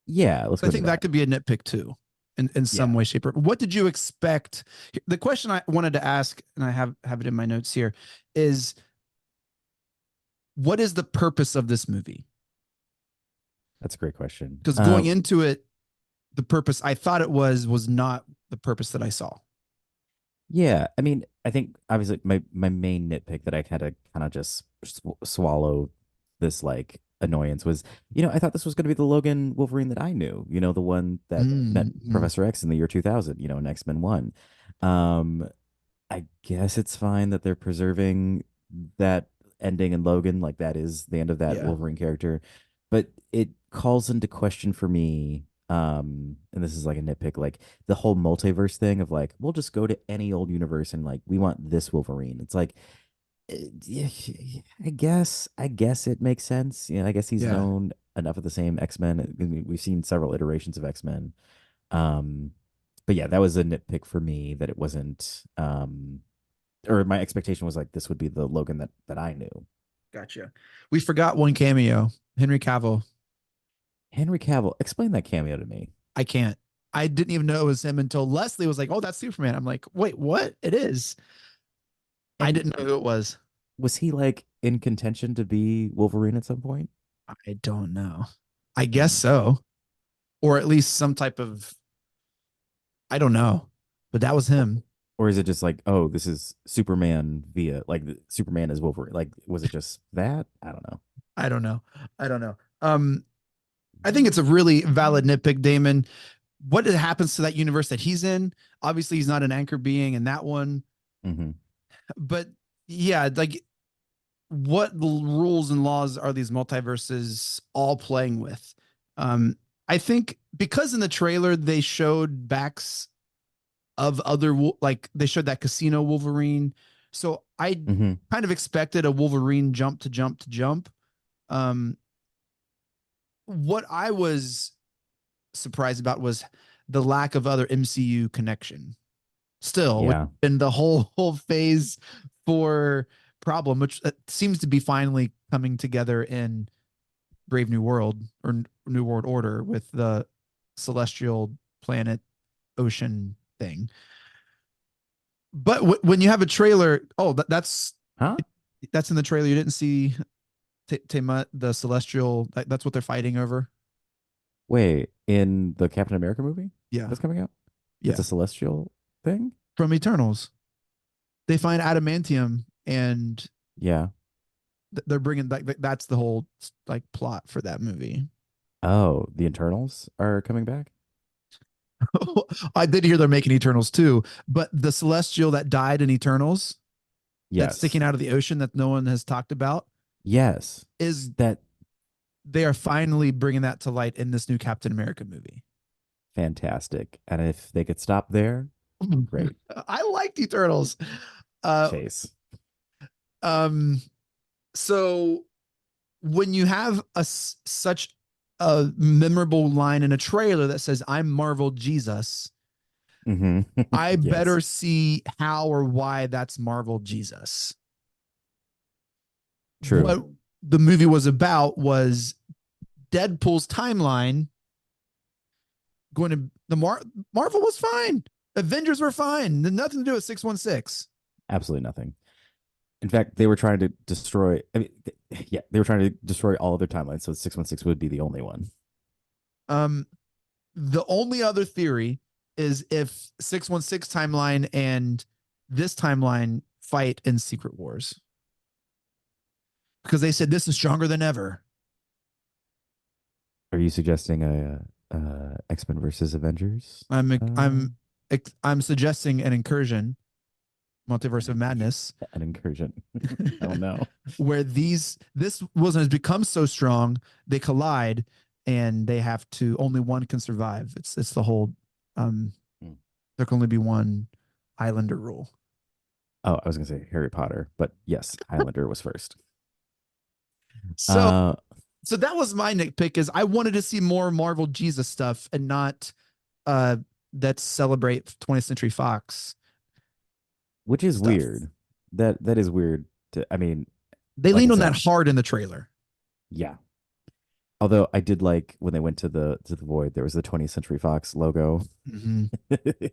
S3: Yeah, let's go
S4: I
S3: to
S4: think that could be a nitpick too, in some
S3: Yeah.
S4: way, shape, or what did you expect? The question I wanted to ask, and I have it in my notes here, is what is the purpose of this movie?
S3: That's a great question.
S4: Because going into it, the purpose I thought it was not the purpose that I saw.
S3: Yeah, I mean, I think obviously my main nitpick that I had to kind of just swallow this like annoyance was, I thought this was going to be the Logan Wolverine that I knew, the one that met
S4: Mm-hmm.
S3: Professor X in the year 2000, in X-Men 1. Um, I guess it's fine that they're preserving that ending in Logan, like that is the end of that
S4: Yeah,
S3: Wolverine character, but it calls into question for me. And this is like a nitpick, like the whole multiverse thing of like, we'll just go to any old universe and like we want this Wolverine. It's like, yeah, I guess it makes sense. I guess he's
S4: yeah,
S3: known enough of the same X-Men. I mean, we've seen several iterations of X-Men. Um, but yeah, that was a nitpick for me that it wasn't or my expectation was like this would be the Logan that I knew.
S4: gotcha. We forgot one cameo, Henry Cavill.
S3: Henry Cavill, explain that cameo to me.
S4: I can't. I didn't even know it was him until Leslie was like, "Oh, that's Superman." I'm like, "Wait, what? It is." I
S3: And
S4: didn't know who it was.
S3: was he like in contention to be Wolverine at some point?
S4: I don't know. I guess
S3: Hmm.
S4: so, or at least some type of. I don't know, but that was
S3: Or,
S4: him.
S3: or is it just like, oh, this is Superman via like Superman is Wolverine? Like, was it just that? I don't know.
S4: I don't know. I don't know. I think it's a really valid nitpick, Damon. What happens to that universe that he's in? Obviously, he's not an anchor being in that one,
S3: Hmm.
S4: but yeah, like what rules and laws are these multiverses all playing with? Um, I think because in the trailer they showed backs of other like they showed that casino Wolverine, so I
S3: Hmm.
S4: kind of expected a Wolverine jump to jump to jump. Um, what I was surprised about was the lack of other MCU connection. Still,
S3: Yeah.
S4: in the whole phase four problem, which seems to be finally coming together in Brave New World or New World Order with the celestial planet ocean thing. But when you have a trailer, oh,
S3: Huh?
S4: that's in the trailer. You didn't see Tiamat, the celestial. That's what they're fighting over.
S3: Wait, in the Captain America movie
S4: Yeah,
S3: that's coming out, it's
S4: yeah.
S3: a celestial thing.
S4: From Eternals, they find adamantium, and
S3: Yeah.
S4: they're bringing like that's the whole like plot for that movie.
S3: Oh, the Internals are coming back.
S4: I did hear they're making Eternals too, but the celestial that died in Eternals that's
S3: Yes.
S4: sticking out of the ocean that no one has talked about
S3: Yes.
S4: is
S3: That
S4: they are finally bringing that to light in this new Captain America movie.
S3: fantastic. And if they could stop there, great.
S4: I liked Eternals. Uh,
S3: Chase.
S4: um, so when you have such a memorable line in a trailer that says "I'm Marvel Jesus,"
S3: Hmm.
S4: I
S3: Yes.
S4: better see how or why that's Marvel Jesus.
S3: True.
S4: What the movie was about was Deadpool's timeline going to Marvel was fine. Avengers were fine. Nothing to do with 616.
S3: Absolutely nothing. In fact, they were trying to destroy. I mean, yeah, they were trying to destroy all of their timelines. So 616 would be the only one.
S4: Um, the only other theory is if 616 timeline and this timeline fight in Secret Wars because they said this is stronger than ever.
S3: Are you suggesting a X-Men versus Avengers?
S4: I'm
S3: Uh,
S4: I'm I'm suggesting an incursion, multiverse of madness,
S3: an incursion. Oh no.
S4: where this wasn't has become so strong they collide and they have to only one can survive. It's the whole um
S3: Hmm.
S4: there can only be one Islander rule.
S3: Oh, I was gonna say Harry Potter, but yes, Highlander was first.
S4: So
S3: Uh,
S4: So that was my nitpick is I wanted to see more Marvel Jesus stuff and not uh that celebrate 20th Century Fox
S3: Which is
S4: stuff.
S3: weird. That is weird. I mean,
S4: They
S3: like I
S4: leaned on that
S3: said,
S4: hard in the trailer.
S3: yeah. Although I did like when they went to the void, there was the 20th Century Fox logo
S4: Mhm.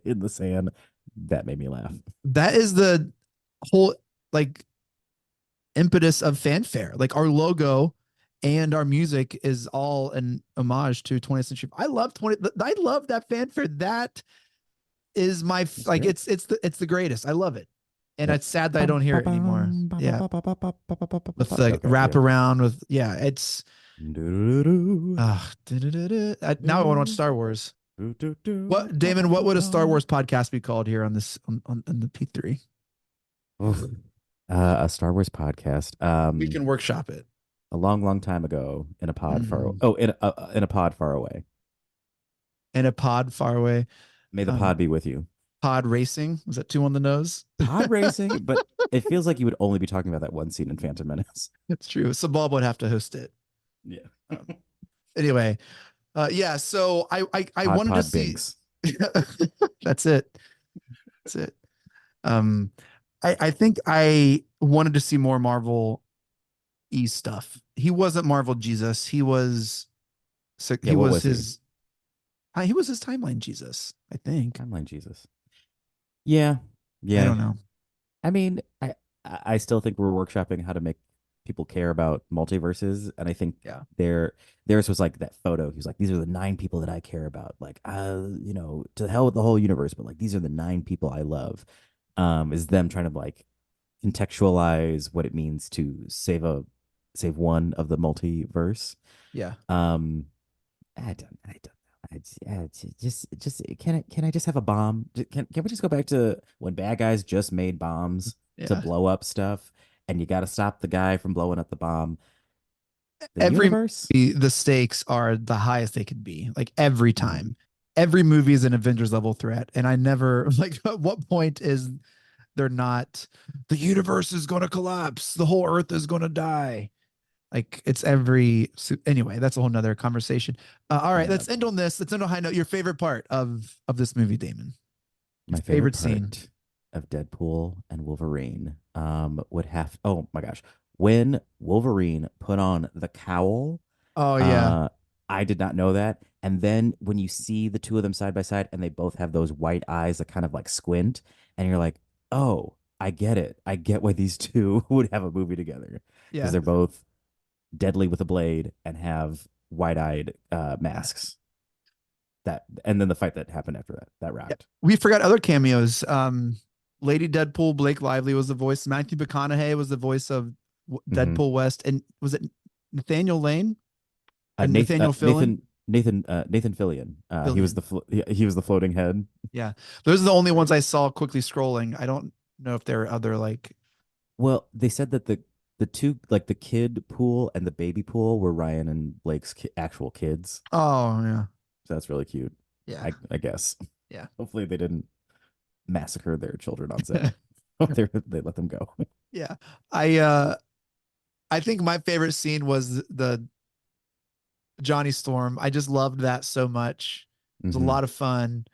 S3: in the sand. That made me laugh.
S4: That is the whole like impetus of fanfare. Like our logo and our music is all an homage to 20th century. I love 20. I love that fanfare. That is my like.
S3: Great.
S4: It's the greatest. I love it, and
S3: Yep.
S4: it's sad that I don't hear it anymore. Yeah, with the
S3: Okay,
S4: wrap
S3: yeah.
S4: around with it's.
S3: Do-do-do-do.
S4: Now I want to watch Star Wars.
S3: Do-do-do.
S4: What Damon? What would a Star Wars podcast be called here on this on the P3?
S3: Oof. A Star Wars podcast.
S4: We can workshop it.
S3: A long, long time ago in a pod far.
S4: Mhm.
S3: Oh, in a pod far away.
S4: In a pod far away.
S3: May the
S4: Um,
S3: pod be with you.
S4: Pod racing. Was that two on the nose?
S3: Pod racing, but it feels like you would only be talking about that one scene in Phantom Menace.
S4: That's true. Sabal would have to host it.
S3: Yeah.
S4: Anyway, yeah. So I
S3: Pod
S4: wanted to
S3: pod
S4: see.
S3: binks.
S4: That's it. That's it. Um, I think I wanted to see more Marvel E stuff. He wasn't Marvel Jesus. He was.
S3: Yeah,
S4: He
S3: what
S4: was
S3: was he?
S4: his. He was his timeline Jesus. I think.
S3: Timeline Jesus. Yeah.
S4: I
S3: Yeah.
S4: don't know.
S3: I mean, I still think we're workshopping how to make people care about multiverses, and I think
S4: Yeah.
S3: theirs was like that photo. He was like, these are the 9 people that I care about. Like, to hell with the whole universe, but like these are the 9 people I love. Is them trying to like contextualize what it means to save one of the multiverse.
S4: Yeah.
S3: I don't know. Just can I just have a bomb? Can we just go back to when bad guys just made bombs to
S4: Yeah.
S3: blow up stuff, and you got to stop the guy from blowing up the bomb? The
S4: Every
S3: universe?
S4: movie, the stakes are the highest they could be. Like every
S3: Mhm.
S4: time, every movie is an Avengers level threat, and I never like. At what point is they're not? The universe is going to collapse. The whole Earth is going to die. Like it's anyway. That's a whole nother conversation. All right,
S3: Yeah.
S4: let's end on this. Let's end on a high note. Your favorite part of this movie, Damon?
S3: My
S4: Your
S3: favorite
S4: scene?
S3: part of Deadpool and Wolverine would have oh my gosh, when Wolverine put on the cowl.
S4: Oh yeah,
S3: I did not know that. And then when you see the two of them side by side and they both have those white eyes that kind of like squint, and you're like, oh, I get it. I get why these two would have a movie together because
S4: yeah.
S3: they're both deadly with a blade and have wide-eyed masks. That and then the fight that happened after that rocked.
S4: We forgot other cameos. Lady Deadpool, Blake Lively was the voice. Matthew McConaughey was the voice of
S3: Mhm.
S4: Deadpool West, and was it Nathaniel Lane and
S3: Nathan,
S4: Nathaniel Fillion?
S3: Nathan Fillion. He was he was the floating head.
S4: Yeah, those are the only ones I saw quickly scrolling. I don't know if there are other like.
S3: Well, they said that the two, like the kid pool and the baby pool, were Ryan and Blake's actual kids.
S4: Oh yeah,
S3: So that's really cute.
S4: yeah,
S3: I guess.
S4: Yeah.
S3: Hopefully they didn't massacre their children on set. They let them go.
S4: yeah. I think my favorite scene was the Johnny Storm. I just loved that so much. It was a
S3: Mhm.
S4: lot of fun.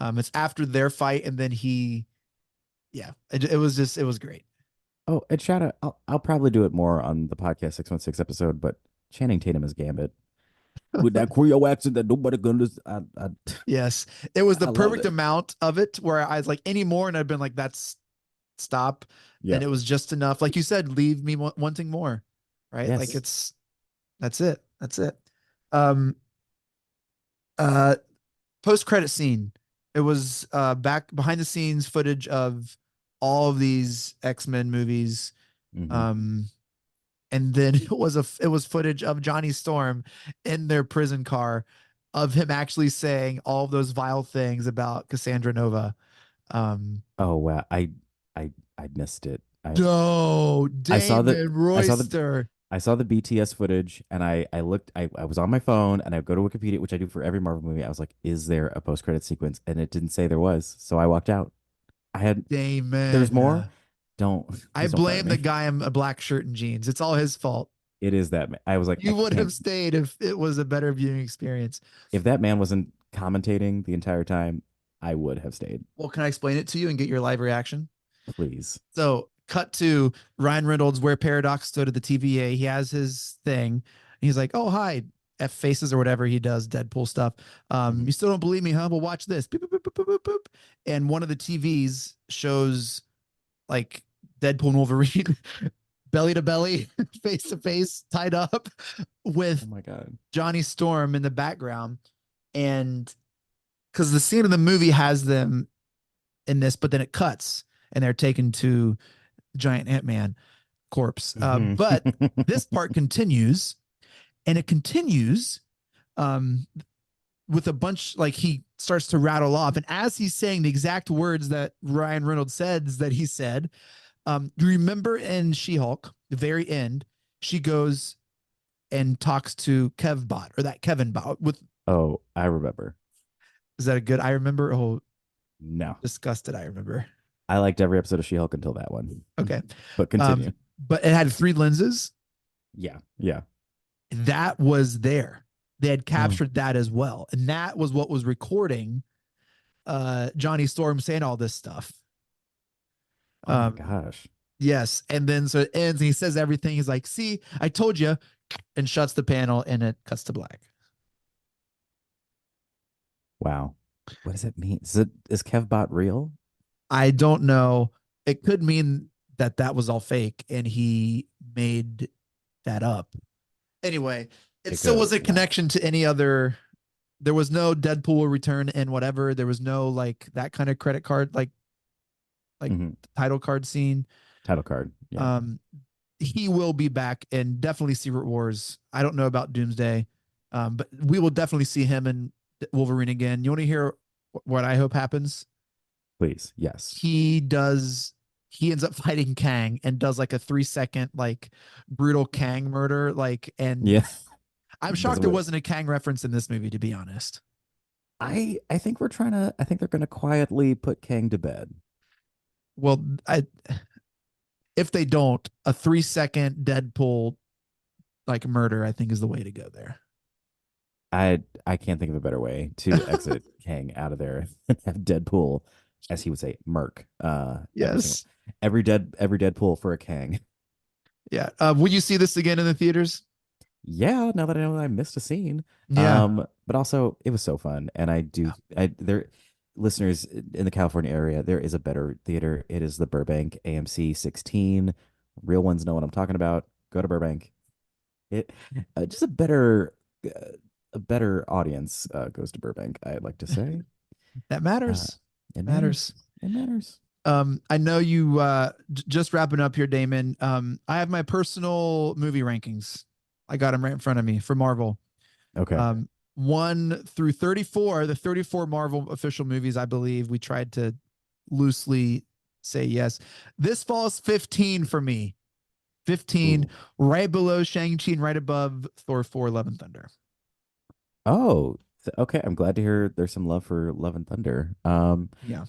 S4: It's after their fight, and then it was great.
S3: Oh, and shout out! I'll probably do it more on the podcast 616 episode, but Channing Tatum as Gambit with that Creole accent that nobody gonna.
S4: Yes, it was the
S3: I love
S4: perfect
S3: it.
S4: amount of it where I was like any more, and I've been like that's stop,
S3: Yeah.
S4: and it was just enough. Like you said, leave me wanting more, right? Like
S3: Yes.
S4: that's it. That's it. Um, post credit scene. It was back behind the scenes footage of all of these X-Men movies.
S3: Mhm.
S4: And then it was footage of Johnny Storm in their prison car of him actually saying all of those vile things about Cassandra Nova.
S3: Oh wow, I missed it.
S4: No,
S3: I saw the
S4: Damon
S3: I saw
S4: Royster.
S3: I saw the BTS footage, and I looked. I was on my phone, and I go to Wikipedia, which I do for every Marvel movie. I was like, "Is there a post credit sequence?" And it didn't say there was, so I walked out. I had
S4: Damon.
S3: There's more. Don't
S4: I
S3: please don't fire
S4: blame the
S3: me.
S4: guy in a black shirt and jeans. It's all his fault.
S3: It is that. I was like,
S4: You would have
S3: can't.
S4: stayed if it was a better viewing experience.
S3: If that man wasn't commentating the entire time, I would have stayed.
S4: Well, can I explain it to you and get your live reaction?
S3: Please.
S4: So, cut to Ryan Reynolds where Paradox stood at the TVA. He has his thing. He's like, "Oh, hi, F faces or whatever he does, Deadpool stuff. You still don't believe me, huh? Well, watch this." Boop, boop, boop, boop, boop, boop. And one of the TVs shows like Deadpool and Wolverine belly to belly, face to face, tied up with
S3: Oh my god.
S4: Johnny Storm in the background. And because the scene of the movie has them in this, but then it cuts and they're taken to giant Ant-Man corpse. But this part continues, and it continues with a bunch, like he starts to rattle off. And as he's saying the exact words that Ryan Reynolds says that he said, you remember in She-Hulk, the very end, she goes and talks to Kevbot, or that Kevin bot with.
S3: Oh, I remember.
S4: Is that a good? I remember. Oh,
S3: No,
S4: disgusted. I remember.
S3: I liked every episode of She-Hulk until that one.
S4: Okay.
S3: But continue.
S4: But it had 3 lenses.
S3: Yeah. Yeah.
S4: That was there. They had captured that as well. And that was what was recording Johnny Storm saying all this stuff.
S3: Oh my gosh.
S4: Yes. And then so it ends and he says everything. He's like, "See, I told you," and shuts the panel and it cuts to black.
S3: Wow. What does it mean? Is Kevbot real?
S4: I don't know. It could mean that that was all fake and he made that up. Anyway, it still was a connection to any other. There was no Deadpool will return and whatever. There was no like that kind of credit card, like title card scene.
S3: Title card. Yeah.
S4: He will be back and definitely Secret Wars. I don't know about Doomsday, but we will definitely see him and Wolverine again. You want to hear what I hope happens?
S3: Please. Yes.
S4: He ends up fighting Kang and does like a 3-second like brutal Kang murder. Like, and
S3: yeah.
S4: I'm shocked there wasn't a Kang reference in this movie, to be honest.
S3: I think they're going to quietly put Kang to bed.
S4: Well, if they don't, a 3-second Deadpool like murder, I think is the way to go there.
S3: I can't think of a better way to exit Kang out of there and have Deadpool, as he would say, murk.
S4: Yes.
S3: Every Deadpool for a Kang.
S4: Yeah. Will you see this again in the theaters?
S3: Yeah, now that I know that I missed a scene.
S4: Yeah.
S3: But also it was so fun. And there listeners in the California area, there is a better theater. It is the Burbank AMC 16. Real ones know what I'm talking about. Go to Burbank. It just a better audience goes to Burbank, I'd like to say.
S4: That matters.
S3: It matters. It matters.
S4: I know you just wrapping up here, Damon. I have my personal movie rankings. I got them right in front of me for Marvel.
S3: Okay.
S4: 1 through 34, the 34 Marvel official movies, I believe. We tried to loosely say yes. This falls 15 for me. 15, right below Shang-Chi and right above Thor 4 Love and Thunder.
S3: Oh, okay. I'm glad to hear there's some love for Love and Thunder.
S4: Yeah.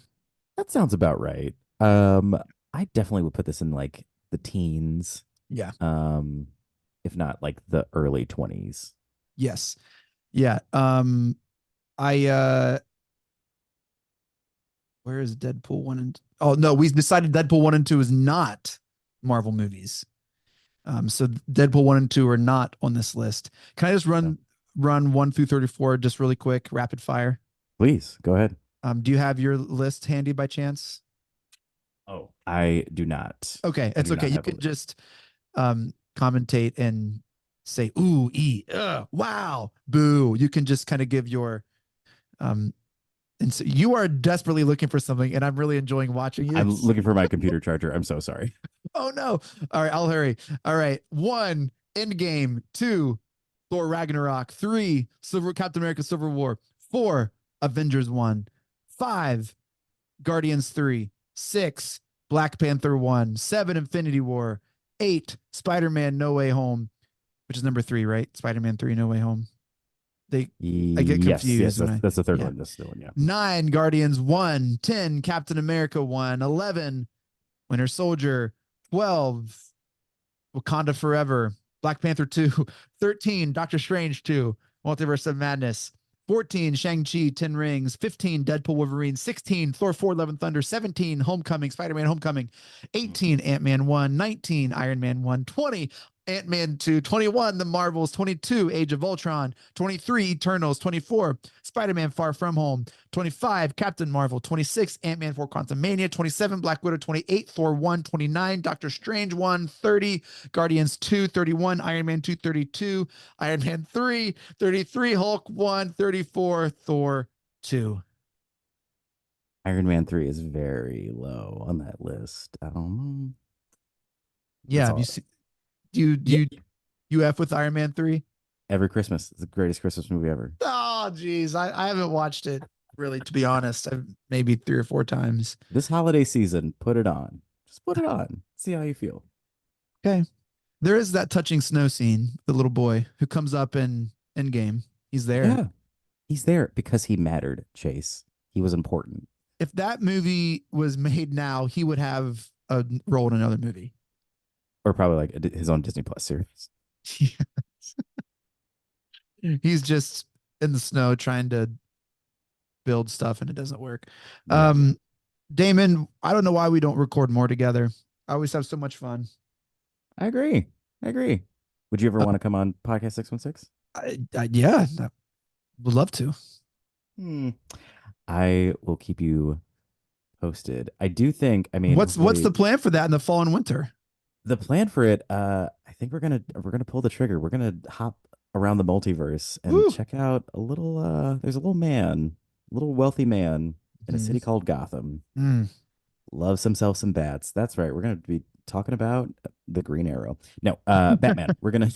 S3: That sounds about right. I definitely would put this in like the teens.
S4: Yeah.
S3: If not like the early 20s.
S4: Yes. Yeah. Where is Deadpool 1 and Oh no, we decided Deadpool 1 and 2 is not Marvel movies. So Deadpool 1 and 2 are not on this list. Can I just run 1 through 34 just really quick, rapid fire?
S3: Please, go ahead.
S4: Do you have your list handy by chance?
S3: Oh, I do not.
S4: Okay, it's okay. You can just commentate and say ooh, wow, boo. You can just kind of give your and so you are desperately looking for something, and I'm really enjoying watching you.
S3: I'm looking for my computer charger. I'm so sorry.
S4: Oh no. All right, I'll hurry. All right. 1, Endgame. 2, Thor Ragnarok. 3, Captain America Civil War. 4, Avengers 1. 5, Guardians 3. 6, Black Panther 1. 7, Infinity War. 8, Spider-Man No Way Home, which is number 3, right? Spider-Man 3 No Way Home. I get confused.
S3: Yes, that's the third one. That's the one, yeah.
S4: 9, Guardians 1. 10, Captain America 1. 11, Winter Soldier. 12, Wakanda Forever. Black Panther 2. 13, Doctor Strange 2, Multiverse of Madness. 14, Shang-Chi, 10 Rings. 15, Deadpool, Wolverine. 16, Thor 4, Love and Thunder. 17, Homecoming, Spider-Man Homecoming. 18, Ant-Man 1. 19, Iron Man 1. 20, Ant-Man 2. 21, The Marvels. 22, Age of Ultron. 23, Eternals. 24, Spider-Man Far From Home. 25, Captain Marvel. 26, Ant-Man 4 Quantumania. 27, Black Widow. 28, Thor 1. 29, Doctor Strange 1. 30, Guardians 2. 31, Iron Man 2. 32, Iron Man 3. 33, Hulk 1. 34, Thor 2.
S3: Iron Man 3 is very low on that list. I don't know.
S4: Yeah,
S3: That's
S4: have
S3: all.
S4: you seen, do you F with Iron Man 3?
S3: Every Christmas. It's the greatest Christmas movie ever.
S4: Oh, geez. I haven't watched it really, to be honest. I've maybe 3 or 4 times.
S3: This holiday season, put it on. Just put it on. See how you feel.
S4: Okay. There is that touching snow scene, the little boy who comes up in Endgame. He's there.
S3: Yeah. He's there because he mattered, Chase. He was important.
S4: If that movie was made now, he would have a role in another movie.
S3: Or probably like his own Disney Plus series.
S4: He's just in the snow trying to build stuff and it doesn't work.
S3: Yeah.
S4: Damon, I don't know why we don't record more together. I always have so much fun.
S3: I agree. Would you ever want to come on Podcast 616?
S4: Yeah, I would love to.
S3: I will keep you posted. I do think, I mean,
S4: What's the plan for that in the fall and winter?
S3: the plan for it? I think we're gonna pull the trigger. We're gonna hop around the multiverse and
S4: Woo.
S3: check out a little. There's a little wealthy man in a city called Gotham. Loves himself some bats. That's right. We're gonna be talking about the Green Arrow. No, Batman. We're gonna.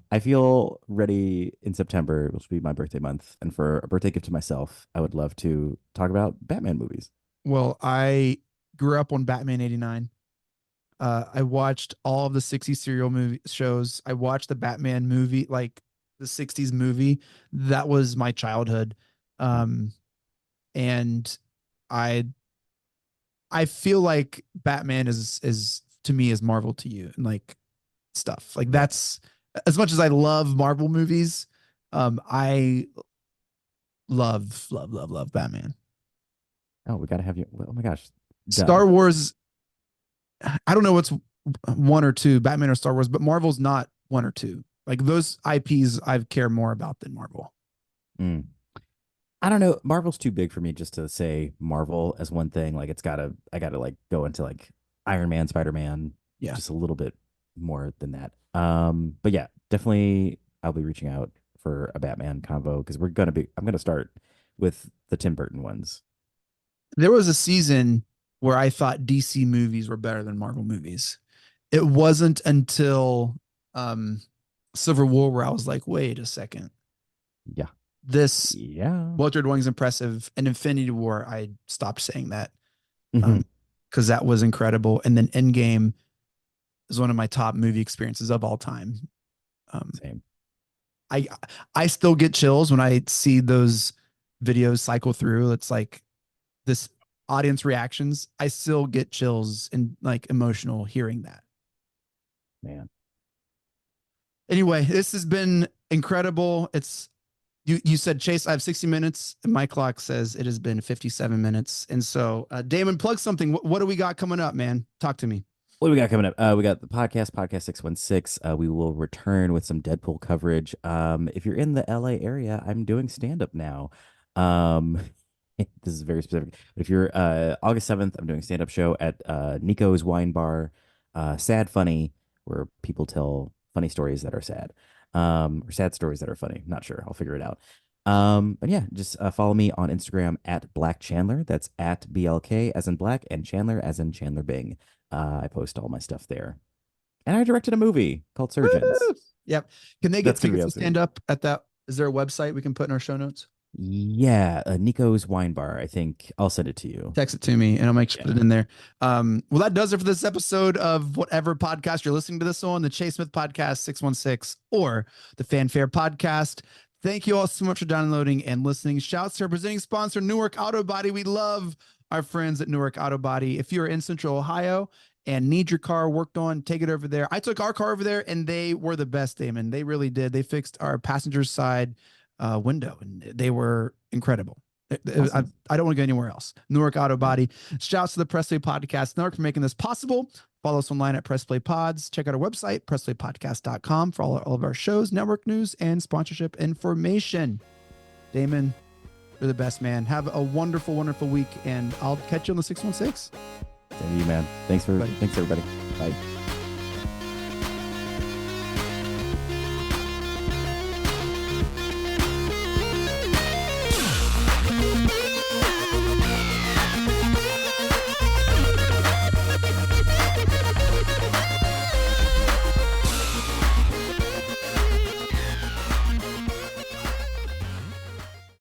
S3: I feel ready in September, which will be my birthday month, and for a birthday gift to myself, I would love to talk about Batman movies.
S4: Well, I grew up on Batman 89. I watched all of the 60s serial movie shows. I watched the Batman movie, like the 60s movie. That was my childhood. And I feel like Batman is to me as Marvel to you, and like stuff. Like that's as much as I love Marvel movies, I love Batman.
S3: Oh, we gotta have you. Oh my gosh,
S4: Star Wars, I don't know what's 1 or 2, Batman or Star Wars, but Marvel's not 1 or 2. Like those IPs I care more about than Marvel.
S3: I don't know. Marvel's too big for me just to say Marvel as one thing. Like I gotta like go into like Iron Man, Spider-Man,
S4: Yeah.
S3: just a little bit more than that. But yeah, definitely I'll be reaching out for a Batman convo because I'm gonna start with the Tim Burton ones.
S4: There was a season where I thought DC movies were better than Marvel movies. It wasn't until Civil War where I was like, wait a second.
S3: Yeah.
S4: This
S3: Yeah.
S4: Walter Doing's impressive. And Infinity War, I stopped saying that because that was incredible. And then Endgame is one of my top movie experiences of all time.
S3: Same.
S4: I still get chills when I see those videos cycle through. It's like this audience reactions. I still get chills and like emotional hearing that.
S3: Man.
S4: Anyway, this has been incredible. It's you said, Chase, I have 60 minutes, and my clock says it has been 57 minutes. And so, Damon, plug something. What do we got coming up, man? Talk to me.
S3: What do we got coming up? We got the podcast 616. We will return with some Deadpool coverage. If you're in the LA area, I'm doing stand-up now. This is very specific. But if you're August 7th, I'm doing a stand-up show at Nico's Wine Bar, Sad Funny, where people tell funny stories that are sad. Or sad stories that are funny. Not sure. I'll figure it out. But yeah, just follow me on Instagram at Black Chandler. That's at BLK as in Black and Chandler as in Chandler Bing. I post all my stuff there. And I directed a movie called Surgeons.
S4: Woo! Yep. Can they get
S3: That's gonna be
S4: tickets to stand up at that? Is there a website we can put in our show notes?
S3: Yeah, Nico's Wine Bar. I think I'll send it to you.
S4: Text it to me and I'll make sure to put it in there. Well, that does it for this episode of whatever podcast you're listening to this on, the Chase Smith Podcast 616 or the Fanfare Podcast. Thank you all so much for downloading and listening. Shouts to our presenting sponsor, Newark AutoBody. We love our friends at Newark AutoBody. If you're in Central Ohio and need your car worked on, take it over there. I took our car over there and they were the best, Damon. They really did. They fixed our passenger side window and they were incredible.
S3: Awesome.
S4: I don't want to go anywhere else. Newark AutoBody. Shouts to the Press Play Podcast Network for making this possible. Follow us online at Press Play Pods. Check out our website, pressplaypodcast.com, for all of our shows, network news, and sponsorship information. Damon, you're the best, man. Have a wonderful, wonderful week, and I'll catch you on the 616.
S3: Same to you, man. Thanks everybody. Bye.